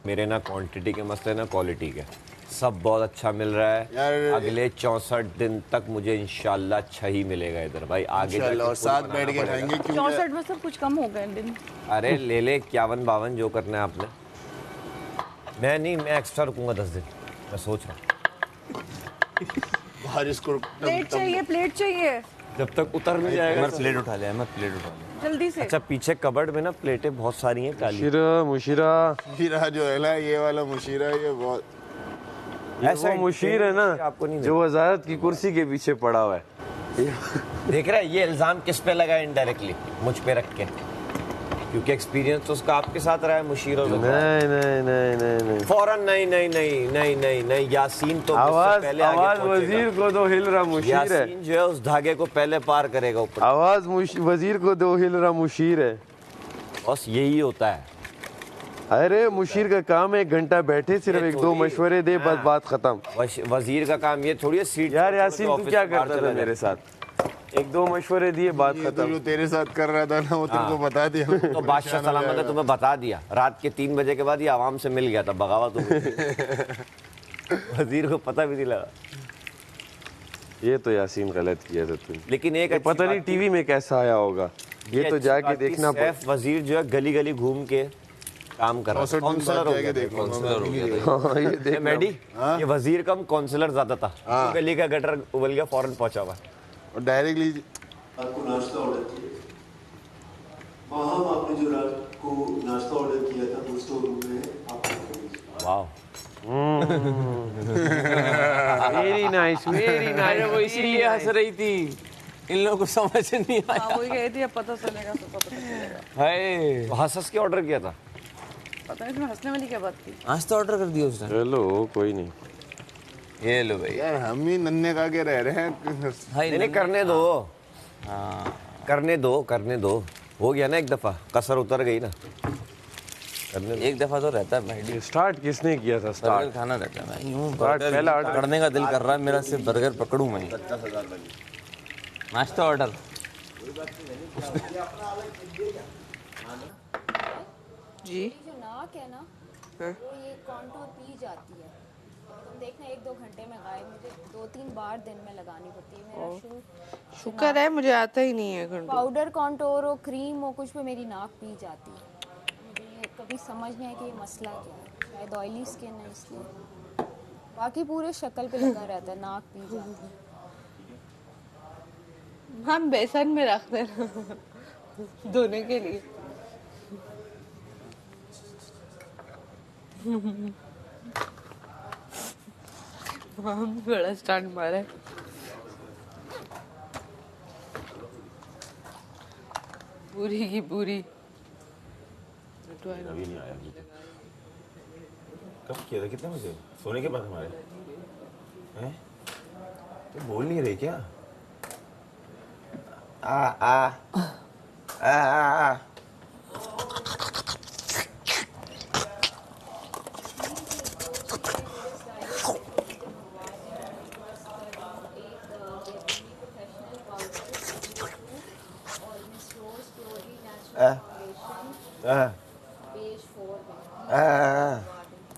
मेरे ना क्वांटिटी के मसले ना क्वालिटी के, सब बहुत अच्छा मिल रहा है। अगले 64 दिन तक मुझे इंशाल्लाह अच्छा ही मिलेगा इधर भाई। आगे इंशाल्लाह, और साथ बैठ के खाएंगे। क्यों 64 में सब कुछ कम हो गए दिन। अरे ले ले 51-52 जो करना है आपने। मैं नहीं, मैं एक्स्ट्रा रुकूंगा 10 दिन, मैं सोच रहा हूँ। बारिश को प्लेट चाहिए, प्लेट चाहिए, जब तक उतर नहीं जाएगा। प्लेट उठा लिया, मैं प्लेट उठा लिया। जल्दी से। अच्छा पीछे कबर्ड में ना प्लेटें बहुत सारी हैं काली। मुशीरा मुशीरा जो है ना, ये वाला मुशीरा, ये बहुत ऐसा वो मुशीर है ना आपको नहीं जो वजारत की कुर्सी के पीछे पड़ा हुआ है। देख रहे हैं ये इल्जाम किस पे लगा है? इनडायरेक्टली मुझ पे रख के, क्योंकि एक्सपीरियंस तो उसका आपके साथ रहा है मुशीर और नहीं नहीं नहीं नहीं नहीं फौरन नहीं नहीं नहीं नहीं नहीं नहीं यासीन तो मुझसे आवाज पहले आगे आवाज पहुंचेगा। वजीर को दो हिल रहा मुशीर है। यासीन जो है उस धागे को पहले पार करेगा ऊपर। आवाज वजीर को दो हिल रहा मुशीर है। बस यही होता है। अरे मुशीर का काम है 1 घंटा बैठे सिर्फ 1-2 मशवरे दे, बस बात खत्म। वजीर का काम ये थोड़ी है सीट। यार यासीन तू क्या करता था मेरे साथ? 1-2 मशवरे दिए, बात ये तो खत्म। जो तेरे साथ कर रहा था ना वो तुमको बता दिया। तो बादशाह सलामत है, तुम्हें बता दिया। रात के 3 बजे के बाद ये आवाम से मिल गया था, बगावत हो गई। वजीर को पता भी नहीं लगा। ये तो यासीन गलत किया था तूने। लेकिन एक अच्छी पता नहीं बात थी- टीवी में कैसा आया होगा, ये तो अच्छी जाके बात थी, देखना सैफ वजीर जो है गली गली घूम के काम कर रहा है। काउंसलर हो गया था। हाँ, ये देख मैडी ये वजीर कम काउंसलर ज्यादा था। तो गली का गटर उबल गया, फौरन पहुंचा हुआ। और डायरेक्टली आपको नाश्ता ऑर्डर किया। वहाँ आपने जो रात को नाश्ता ऑर्डर किया था वो स्टोर रूम में आपको। वाह वेरी नाइस, वेरी नाइस। वो इसीलिए हंस रही थी, इन लोगों को समझ नहीं आया। हाँ, वही कही थी, अब पता चलेगा तो पता चलेगा। हाय तो हंस के ऑर्डर किया था। पता है इसमें हंसने वाली क्या बात थी? आज तो ऑर्डर कर दिया उसने। चलो कोई नहीं। ये लो भाई। यार हम ही नन्हे खा के रह रहे हैं। नहीं करने दो। हाँ करने दो, करने दो। हो गया ना एक दफा, कसर उतर गई ना। करने दो। एक दफा तो रहता है भाई। स्टार्ट किसने किया था? बर्गर स्टार्ट खाना रहता है भाई। यूं स्टार्ट बर्गर पहला ऑर्डर करने का दिल कर रहा है मेरा, सिर्फ बर्गर पकड़ूं मैं। नाश्ता ऑर्डर। जी जो नाक है ना वो ये कॉन्टूर पी जाती है। तुम देखना 1-2 घंटे में गायब, मुझे 2-3 बार दिन में लगानी पड़ती है। मेरा शुक्र है मुझे आता ही नहीं है कंट्रोल। पाउडर कॉन्टोर हो, क्रीम हो, कुछ पे मेरी नाक पी जाती है। मुझे ये कभी समझ नहीं आया कि ये मसला क्या है। शायद ऑयली स्किन है इसलिए। बाकी पूरे शक्ल पे लगा रहता है, नाक पी जाती है। हम बेसन में रख देना धोने के लिए। हम बड़ा स्टंट मारा है। पूरी की पूरी। अभी नहीं आया। कब किया था? कितने बजे? सोने के बाद हमारे हैं? तो बोल नहीं रही क्या? आ आ आ आ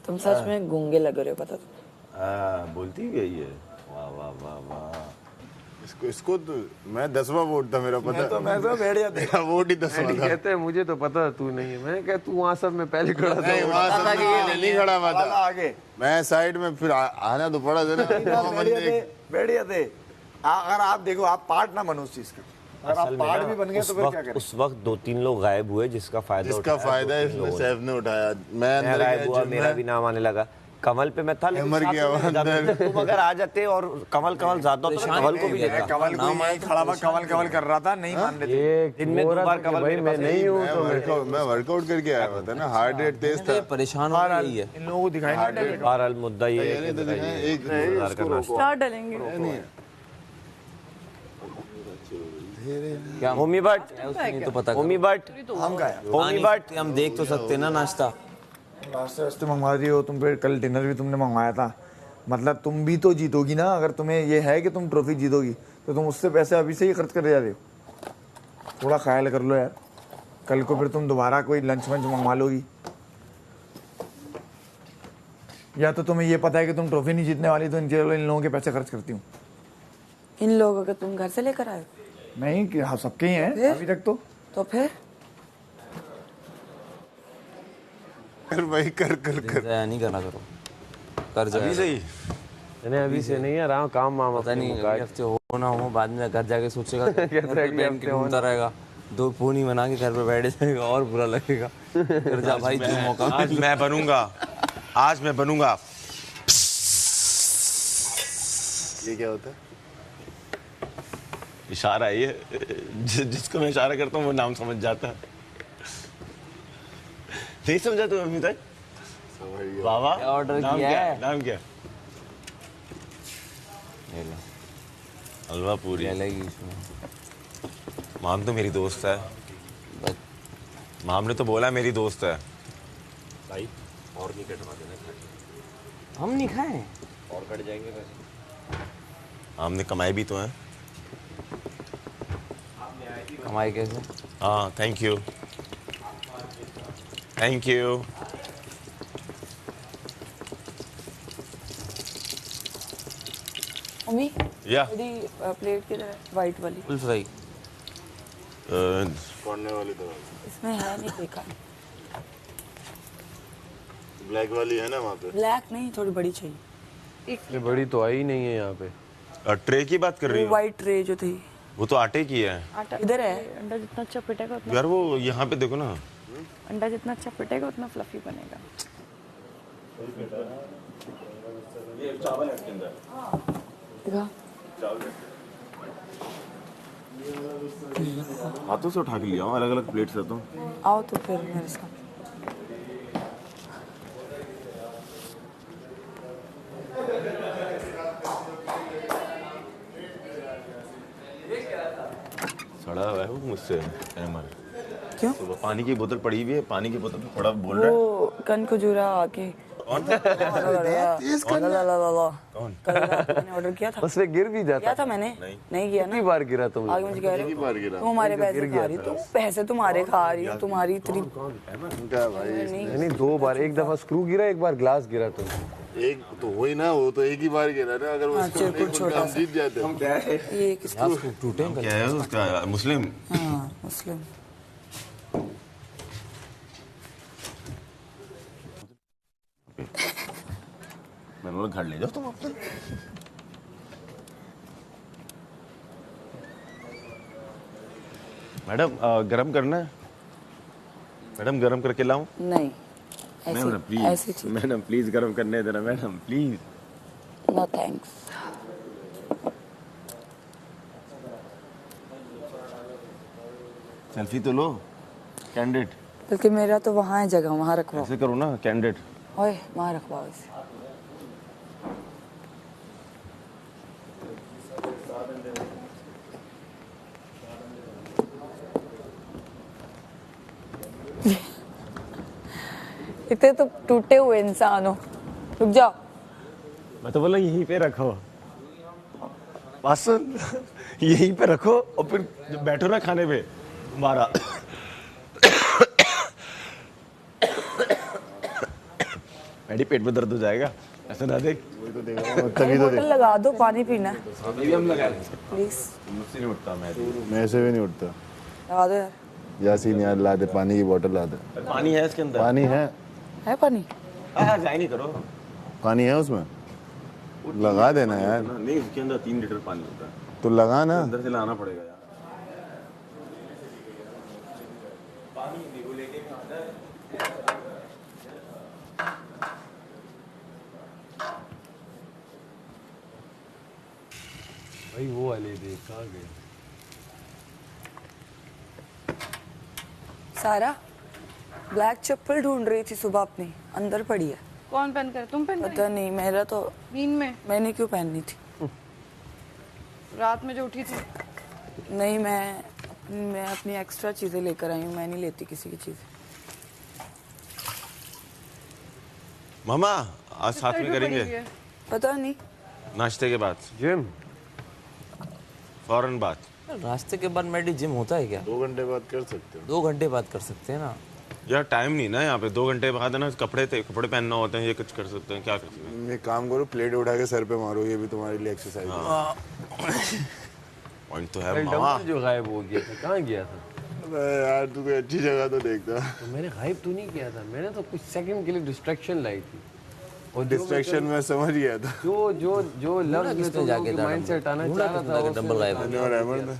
तुम सच में गूंगे लग रहे हो, पता तो। बोलती गई है। वाह वाह वाह वाह। इसको तो मैं 10वां वोट था मेरा, पता। मैं तो बैठ जाता। मेरा वोट ही 10वां था। कहते हैं मुझे तो पता तू नहीं है। मैं कह तू वहाँ सब में पहले खड़ा था। नहीं, वहाँ सब में ये नहीं खड़ा हुआ था। आगे मैं साइड में, फिर आना तो पड़ा था ना। बैठ जाते। अगर आप देखो, आप पार्ट ना बनो उस चीज का, अगर आप असल में पार्ट ना, भी बन गए तो फिर क्या करें? उस वक्त 2-3 लोग गायब हुए जिसका फायदा इसमें सैफ ने उठाया। मैं अंदर गायब गया हुआ, जिम मेरा में। भी नाम आने लगा। कमल पे मैं था, लेकिन हैमर साथ किया में हुआ मेरे अंदर। तुम अगर आ जाते और कमल ज्यादा होता तो कमल को भी लेता। कमल को यहीं खड़ा हुआ कमल कर रहा था, नहीं मान रहे थे। दिन में 2 बार कमल मेरे पास नहीं हूँ तो मैं वर्कआउट करके आया हुआ था ना, हार्ट रेट तेज था। परेशान हो रही है इन लोगों को दिखाई नहीं दे रहा। बहरहाल मुद्दा ये है नहीं तो दिखाएं, एक का नाश्ता। क्या डालेंगे? क्या होमी बट नहीं तो पता होमी बट हम खाया होमी बट हम देख तो सकते हैं ना नाश्ता। नाश्ते वास्ते मंगवा रही हो तुम, फिर कल डिनर भी तुमने मंगवाया था, मतलब तुम भी तो जीतोगी ना। अगर तुम्हें ये है कि तुम ट्रॉफी जीतोगी तो तुम उससे पैसे अभी से ही खर्च कर जा रहे हो। थोड़ा ख्याल कर लो यार, कल को फिर तुम दोबारा कोई लंच वंच मंगवा लोगी। या तो तुम्हें ये पता है कि तुम ट्रॉफी नहीं जीतने वाली, तो इन लोगों के पैसे खर्च करती हूँ। इन लोगों का तुम घर से लेकर आए? नहीं कि हाँ, सबके ही हैं अभी तक तो फिर भाई कर नहीं करना करो, कर जाए अभी से ही अभी से नहीं है रहा काम वाम, पता नहीं अगले हफ्ते हो ना हो, बाद में घर जाके सोचेगा कैसे अगले पहन के हफ्ते घूमता रहेगा, 2 पूनी बना के घर पे बैठ जाएगा और बुरा लगेगा। कर जा भाई, जो मौका आज मैं बनूंगा, आज मैं बनूंगा। ये क्या होता है? इशारा है ये, जिसको मैं इशारा करता हूँ वो नाम समझ जाता है। नहीं समझा तू अभी तक? बाबा क्या ऑर्डर नाम किया क्या है? नाम क्या? ले लो, हलवा पूरी। ले लेगी इसमें। माम तो मेरी दोस्त है, माम ने तो बोला मेरी दोस्त है। भाई और नहीं कटवा देना, हम नहीं खाए और कट जाएंगे पैसे। हमने कमाई भी तो है। कमाई कैसे? हाँ thank you thank you. Mummy या प्लेट की तरह वाइट वाली फुल फ्राई पढ़ने वाली तो इसमें है नहीं, देखा ब्लैक वाली है ना वहाँ पे? ब्लैक नहीं, थोड़ी बड़ी चाहिए। ये बड़ी तो आई नहीं है यहाँ पे। ट्रे की बात कर रही वो हूँ? वाइट ट्रे जो थी, वो तो आटे की है आटा इधर है। अंडा जितना अच्छा पिटेगा उतना, यार, वो यहाँ पे देखो ना, अंडा जितना अच्छा पिटेगा उतना फ्लफी बनेगा। ये चावल है इसके अंदर। देखा? हाथों से उठा के लिया हूँ, अलग अलग प्लेट से तो। आओ तो फिर मेरे साथ। सड़ा हुआ है वो मुझसे अहमद। क्यों? सुबह पानी की बोतल पड़ी हुई है, पानी की बोतल थोड़ा बोल रहा है। वो कन को जुरा आके कौन? मैंने ऑर्डर किया था, उसमें गिर भी जाता। किया था मैंने। नहीं किया ना। कितनी बार गिरा तुम? आगे मुझे कह रहे हो तुम हमारे पैसे खा रही, तुम पैसे तुम्हारे खा रही हो, तुम्हारी इतनी नहीं 2 बार, एक दफा स्क्रू गिरा, एक बार ग्लास गिरा तुम। एक तो वही ना, वो तो एक ही बार गिरा ना। अगर वो हम जीत जाते हम क्या है? ये किसको टूटे क्या है उसका? मुस्लिम। हाँ मुस्लिम। मैंने बोला घर ले जाओ तुम अपने। मैडम गरम करना है? मैडम गरम करके लाऊं? नहीं मैडम प्लीज, मैडम प्लीज गरम करने देना madam please. No thanks. Selfie तो लो, कैंडिडेट। बल्कि मेरा तो वहाँ है जगह, वहाँ रखवाओ। ऐसे करो ना कैंडिडेट। ओए वहाँ रखवाओ इसे। इतने तो टूटे हुए इंसान हो, रुक जाओ। मैं तो बोला यहीं पे रखो बस, यहीं पे रखो और फिर जब बैठो ना खाने पे तुम्हारा मेरी पेट में दर्द हो जाएगा, ऐसा ना देख। वही तो देख रहा हूं, तभी तो देख। लगा दो, पानी पीना है हम लगा प्लीज। मुझसे नहीं उठता, मैं से भी नहीं उठता। लगा दो यार। यासीन यार ला दे, पानी की बोतल ला दे। पानी है इसके अंदर? पानी है पानी? जाए नहीं करो। पानी है उसमें? लगा देना यार। नहीं उसके अंदर 3 लीटर पानी होता है, तो लगा ना। अंदर से लाना पड़ेगा यार। भाई वो वाले देख कहाँ गए। सारा ब्लैक चप्पल ढूंढ रही थी सुबह अपनी, अंदर पड़ी है। कौन पहन कर, तुम पहन पता नहीं, मेरा तो नींद में। मैंने क्यों पहननी थी? रात में जो उठी थी। नहीं, मैं अपनी एक्स्ट्रा चीजें लेकर आई हूँ, मैं नहीं लेती किसी की चीजें। मामा आज साथ में करेंगे पता नहीं, नाश्ते के बाद जिम, फौरन बात। रास्ते के बाद मेडी जिम होता है क्या? 2 घंटे बाद कर सकते हो। 2 घंटे बाद कर सकते हैं ना यार, टाइम नहीं ना यहाँ पे। 2 घंटे बाद है ना, कपड़े कपड़े पहनना होते हैं, ये कुछ कर सकते हैं, क्या कर सकते हैं। एक काम करो, प्लेट उठा के सर पे मारो, ये भी तुम्हारे लिए एक्सरसाइज है। पॉइंट तो है मामा। जो गायब हो गया था, कहाँ गया था? यार तू कोई अच्छी जगह तो देखता। तो मैंने गायब तो नहीं किया था, मैंने तो कुछ सेकंड के लिए डिस्ट्रैक्शन लाई थी। और डिस्ट्रैक्शन में समझ गया था। जो लफ्ज में तुम लोगों के माइंडसेट आना चाह रहा था, डंबल गायब है।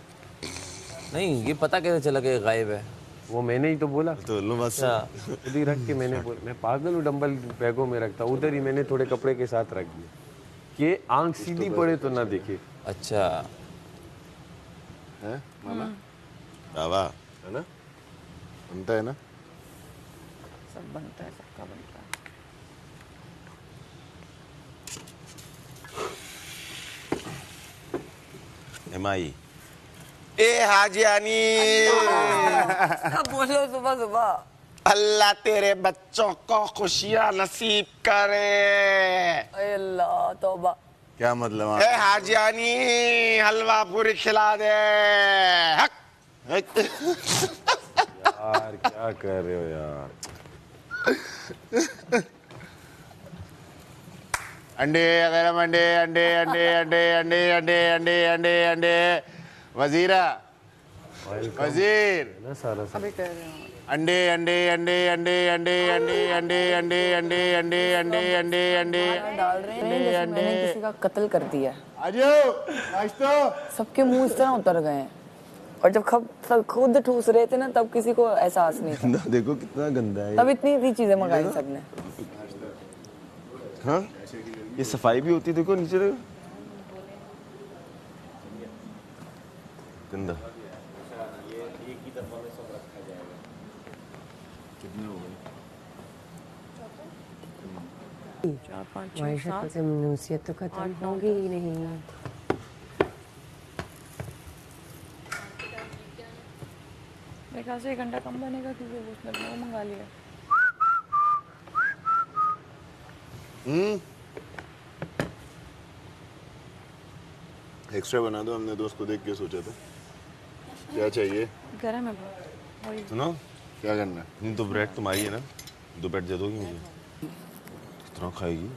नहीं, ये पता कैसे चला कि गायब है? वो मैंने ही तो बोला। तो लो बस खुद ही रख के मैंने बोला। मैं पागल हूँ, डंबल बैगों में रखता, उधर ही मैंने थोड़े कपड़े के साथ रख दिए कि आंख सीधी पड़े तो ना दिखे। अच्छा है मामा? बाबा है ना, बनता है ना, सब बनता है, सबका बनता है। MI ए हाजियानी बोलो सुबह सुबह। अल्लाह तेरे बच्चों को खुशियाँ नसीब करे। अल्लाह तौबा। क्या मतलब? ए हाजियानी हलवा पूरी खिला दे। यार क्या कर रहे हो यार? अंडे गरम अंडे अंडे अंडे अंडे अंडे अंडे अंडे अंडे अंडे वजीरा वजीर ना सारा अभी कह रहे हो अंडे अंडे अंडे अंडे अंडे अंडे अंडे अंडे अंडे अंडे अंडे अंडे अंडे डाल रहे हैं जैसे मैंने किसी का कत्ल कर दिया। आजो नाश्ता। सबके मुंह इस तरह उतर गए हैं, और जब खुद ठूस रहे थे ना, तब किसी को एहसास नहीं था। देखो कितना गंदा है। तब इतनी इतनी चीजें मंगाई सबने। हाँ, ये सफाई भी होती है, देखो नीचे देखो। गंदा। चार पाँच मायशा से मनुसियत तो खत्म होगी ही नहीं। मेरे ख्याल से 1 घंटा कम बनेगा क्योंकि उसने वो मंगा लिया। एक्स्ट्रा बना दो, हमने दोस्त को देख के सोचा था। क्या चाहिए? गरम है बहुत। वही। सुनो, क्या करना है? नहीं तो ब्रेड तुम्हारी है ना, 2 ब्रेड दे दोगी मुझे? कितना खाएगी?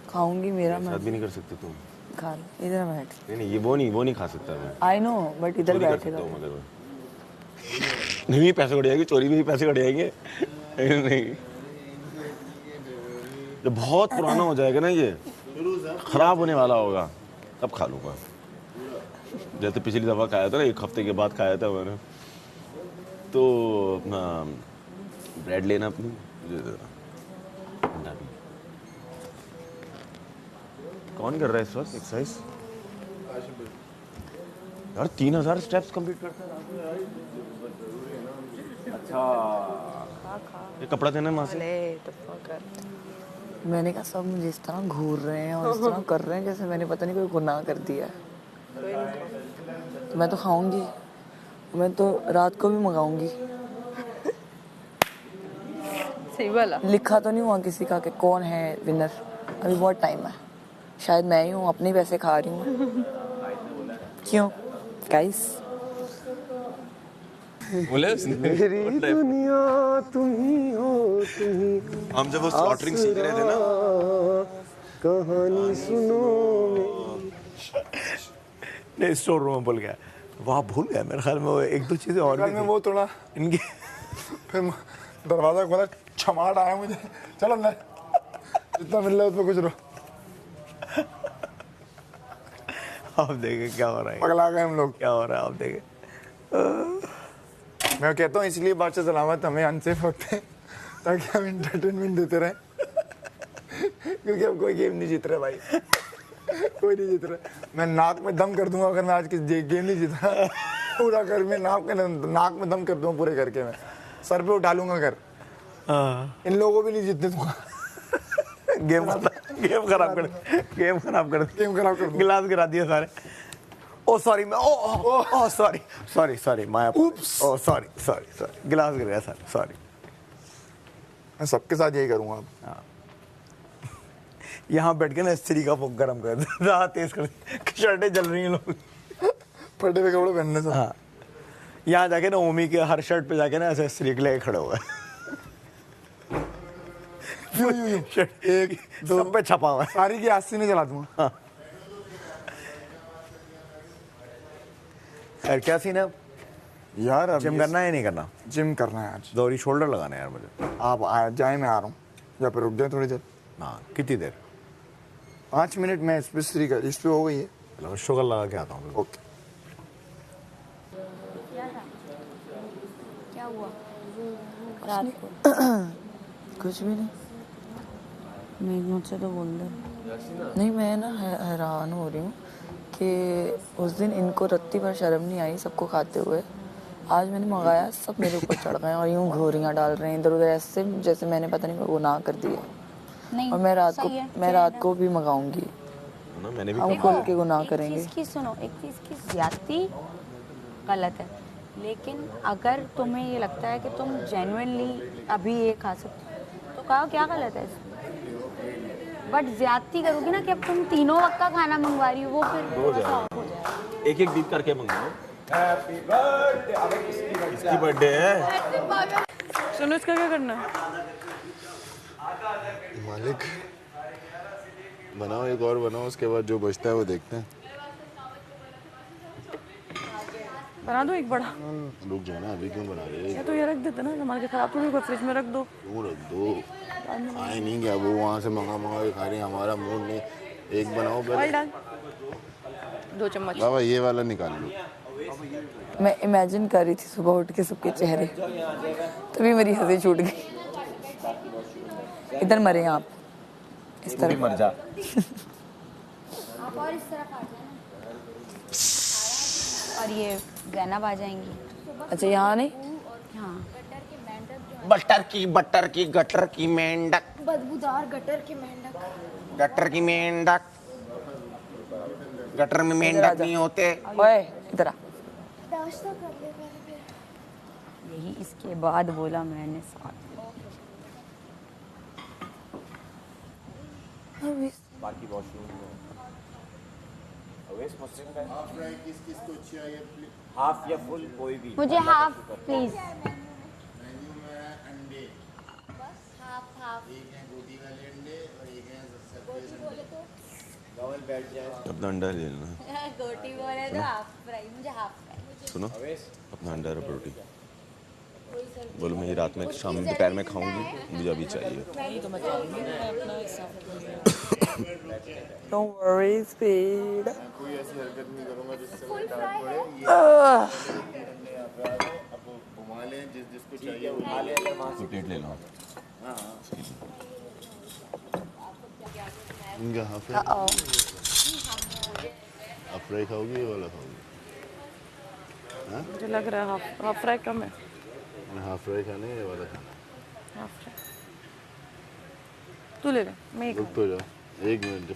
खाऊंगी, मेरा साथ भी नहीं कर सकते तुम? खा लो, इधर बैठ। नहीं ये वो नहीं खा सकता मैं। आई नो, बट इधर चोरी कर बैठे सकता रहो। हूँ मगर मैं। नहीं पैसे कट जाएंगे, चोरी में भी पैसे कट जाएंगे। नहीं, जब बहुत पुराना हो जाएगा ना, ये खराब होने वाला होगा, तब खा लूँगा। जैसे पिछली दफ़ा खाया था ना, 1 हफ्ते के बाद खाया था मैंने, तो अपना ब्रेड लेना अपनी। कौन कर रहा है इस वक्त एक्सरसाइज? यार 3000 स्टेप्स कंप्लीट करता है। अच्छा, ये कपड़ा देना माँ से। मैंने कहा सब मुझे इस तरह घूर रहे हैं और इस तरह कर रहे हैं जैसे मैंने पता नहीं कोई गुनाह कर दिया है। तो मैं तो खाऊंगी, मैं तो रात को भी मंगाऊंगी। सही वाला। लिखा तो नहीं हुआ किसी का कि कौन है विनर, अभी बहुत टाइम है। शायद मैं ही हूँ, अपने पैसे खा रही हूँ। क्यों गाइस? बोले मेरी दुनिया तुम ही हो, तुम ही। हम जब वो स्लॉटरिंग सीख रहे थे ना, कहानी सुनो। नहीं, स्टोर रूम भूल गया, वहाँ भूल गया मेरे ख्याल में। वो 1-2 चीजें और भी वो थोड़ा इनकी। फिर दरवाजा खोला, छमाट आया मुझे, चलो ना जितना मिल रहा है उसमें कुछ रहो। आप देखे क्या हो रहा है, पगला गए हम लोग, क्या हो रहा है आप देखे। मैं कहता हूँ इसलिए बादशाह सलामत हमें अनसेफ रखते हैं ताकि हम एंटरटेनमेंट देते रहें क्योंकि अब कोई गेम नहीं जीत रहा भाई, कोई नहीं जीत रहा। मैं नाक में दम कर दूंगा अगर मैं आज किसी गेम नहीं जीता, पूरा घर में नाक में दम कर दूंगा पूरे घर के, मैं सर पे उठा लूंगा घर, इन लोगों को भी नहीं जीतने दूंगा। गेम खराब कर गिलास गिरा दिया सारे। ओ सॉरी मैं ओ सॉरी माय ओ सॉरी गिलास गिर गया सर, सॉरी। मैं सबके साथ यही करूंगा अब। यहाँ बैठ के ना स्त्री का फूक गरम कर दे, तेज कर, शर्टें जल रही हैं लोग फटे हुए कपड़े पहनने से। हाँ, यहाँ जाके ना ओमी के हर शर्ट पे जाके ना ऐसे स्त्री के लिए खड़े हुए एक दो सब पे छपा हुआ है, सारी की आस्ती में चला दूंगा। हाँ। खैर क्या सीन है यार, जिम करना है या नहीं करना? जिम करना है आज। दोहरी शोल्डर लगाना है यार मुझे। आप आ जाए, मैं आ रहा हूँ, या फिर रुक जाए थोड़ी देर। हाँ, कितनी देर? 5 मिनट में इस पे हो गई है। चलो शुगर लगा के आता हूँ। ओके। क्या हुआ रात को? कुछ भी नहीं, नहीं मुझसे तो बोल दे। नहीं, मैं ना हैरान हो रही हूँ कि उस दिन इनको रत्ती भर शर्म नहीं आई सबको खाते हुए। आज मैंने मंगाया, सब मेरे ऊपर चढ़ गए और यूं घोरियाँ डाल रहे हैं इधर उधर ऐसे जैसे मैंने पता नहीं गुनाह कर दिया। और मैं रात को भी मंगाऊंगी, हम खुल के गुनाह करेंगे। एक चीज़ की ज्यादती गलत है, लेकिन अगर तुम्हें ये लगता है कि तुम जेन्युइनली अभी ये खा सकते हो तो कहो क्या गलत है इसमें। बट ज्यादती करोगी ना कि अब तुम तीनों वक्त का खाना मंगवा रही हो, वो फिर हो जाए। एक बीप करके मंगाओ। हैप्पी बर्थडे, अबे किसकी बर्थडे है? सुनो, इसका क्या करना है? मालिक बनाओ, एक और बनाओ, उसके बाद जो बचता है वो देखते हैं। बना दो एक बड़ा। रुक जाओ ना, अभी क्यों बना रहे हो? तो ये रख देते ना, संभाल के खराब थोड़ी, फ्रिज में रख दो। क्यों रख दो? आए नहीं क्या वो वहाँ से मंगा के खा रहे हैं, हमारा मूड नहीं। एक बनाओ पहले। 2 चम्मच बाबा ये वाला निकाल लो। मैं इमेजिन कर रही थी सुबह उठ के सबके चेहरे, तभी मेरी हंसी छूट गई। इधर मरे आप, इस तरह मर जा। आप और इस तरफ आ जाना, और ये जैनब आ जाएंगी। अच्छा, यहाँ नहीं? हाँ, बटर की गटर की मेंढक, बदबूदार गटर की मेंढक। गटर की मेंढक, गटर में मेंढक नहीं होते। ओए इधर आ। यही इसके बाद बोला मैंने साथ। बाकी वॉशरूम में अवेश मुस्लिम का किसको चाहिए? हाफ या फुल कोई भी? मुझे हाफ प्लीज। मेन्यू में अंडे हाफ एक है गोटी वाले अंडे और एक है डबल बैठ जाए। अपना अंडा ले लेना। गोटी बोले तो हाफ फ्राई, मुझे हाफ फ्राई। सुनो, अपना अंडा और रोटी बोलो, मैं ये रात में शाम में दोपहर में खाऊंगी, मुझे अभी चाहिए। Don't worry, speed. कोई ऐसी हरकत नहीं करूंगा जिससे मुझे डांट पड़े। अब घुमा लें जिसको चाहिए उठा ले तो प्लेट ले लो। इनका हाफ फ्राई खाओगी, ये वाला खाओगी? मुझे लग रहा है हाफ फ्राई कम है। हाफ फ्राई खाने ये वाला खाना? हाफ फ्राई तू ले ले, मैं एक रुक तो जाओ 1 मिनट।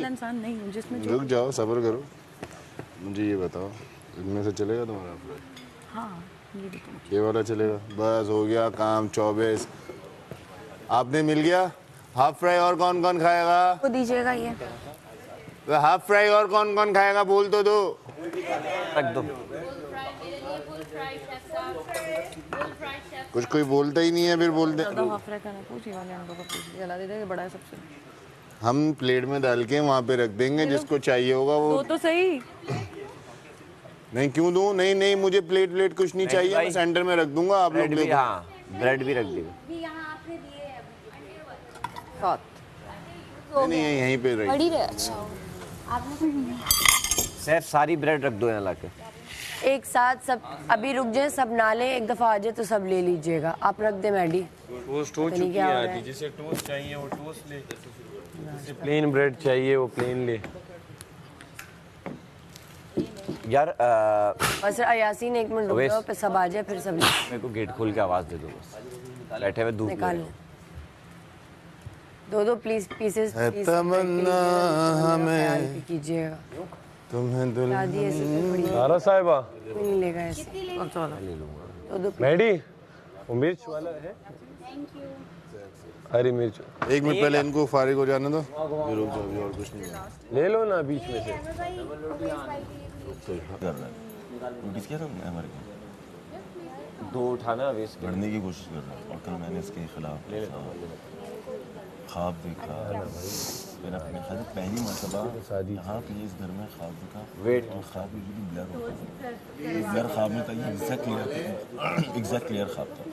इंसान नहीं हूँ जिसमें रुक जाओ, सब्र करो। मुझे ये बताओ, इनमें से चलेगा तुम्हारा फ्राई? हाँ, ये भी ये वाला चलेगा? बस हो गया काम। 24 आपने मिल गया। हाफ फ्राई और कौन कौन खाएगा? वो दीजिएगा ये। तो हाफ फ्राई और कौन कौन खाएगा बोल तो दो। रख दो। कुछ कोई बोलता ही नहीं है, फिर बोलते हाफ फ्राई खाना पूछ, ये वाले अंडों का पूछ, जला दे दे, बड़ा है सबसे। हम प्लेट में डाल के वहाँ पे रख देंगे, जिसको चाहिए होगा वो। तो सही। नहीं क्यों दूं? नहीं नहीं मुझे प्लेट कुछ नहीं चाहिए, मैं सेंटर में रख दूंगा, आप लोग देखो। हाँ ब्रेड भी रख देगा। हो नहीं गया यहीं पे रही पड़ी रहे अच्छा आपने सैफ सारी ब्रेड रख दो यहाँ लाके। एक साथ सब अभी रुक जाए, सब ना लें, एक दफा आ जाए तो सब ले लीजिएगा। आप रख दे मैडी। टोस्ट हो पता नहीं चुकी क्या है हो रहा आधी, है। जिसे टोस्ट चाहिए वो टोस्ट ले, जिसे प्लेन ब्रेड चाहिए वो प्लेन ले। यार बस यासीन एक मिनट रुक अवेश। जाओ, फिर सब आ जाए, फिर सब ले मेरे को गेट खोल के आवाज दे दो बस, बैठे हुए धूप निकाल में। लें। दो प्लीज पीसेस तमन्ना हमें कीजिएगा। तुम्हें शादी ऐसे कोई बड़ी सारा साहिबा कोई नहीं लेगा ऐसे। ले लूंगा। दो मैडी वो मिर्च वाला है, हरी मिर्च। एक मिनट पहले इनको फारिग हो जाने दो, ये रुक जाओ, अभी और कुछ नहीं है। ले लो ना बीच में से। नोटिस किया था तुमने हमारे को? दो उठाना वेस्ट लड़ने की कोशिश कर रहा है और कल मैंने इसके खिलाफ ख्वाब देखा। मैंने अपने ख्याल पहली मरतबा यहाँ पे इस घर में ख्वाब देखा। वेट और ख्वाब यूजुअली ब्लर होता है, ब्लर ख्वाब में था, ये एग्जैक्ट क्लियर ख्वाब था।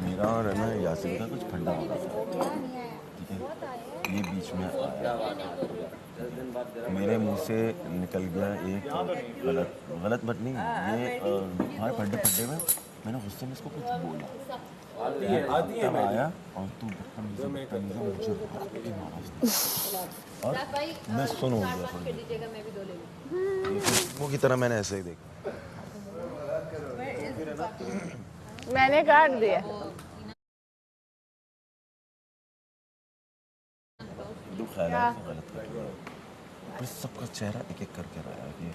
मेरा और है ना यासिन का कुछ फंडा हो रहा था, ठीक है। ये बीच में आया, मेरे मुंह से निकल गया एक गलत बट नहीं, ये हमारे फड्डे में मैंने गुस्से में इसको कुछ बोला, ये तब आया और तू मुझे और मैं सुन हो गया वो की तरह। मैंने ऐसे ही देखा, मैंने काट दिया। ख्याल गलत कर दिया, सबका चेहरा एक एक करके रहा है कि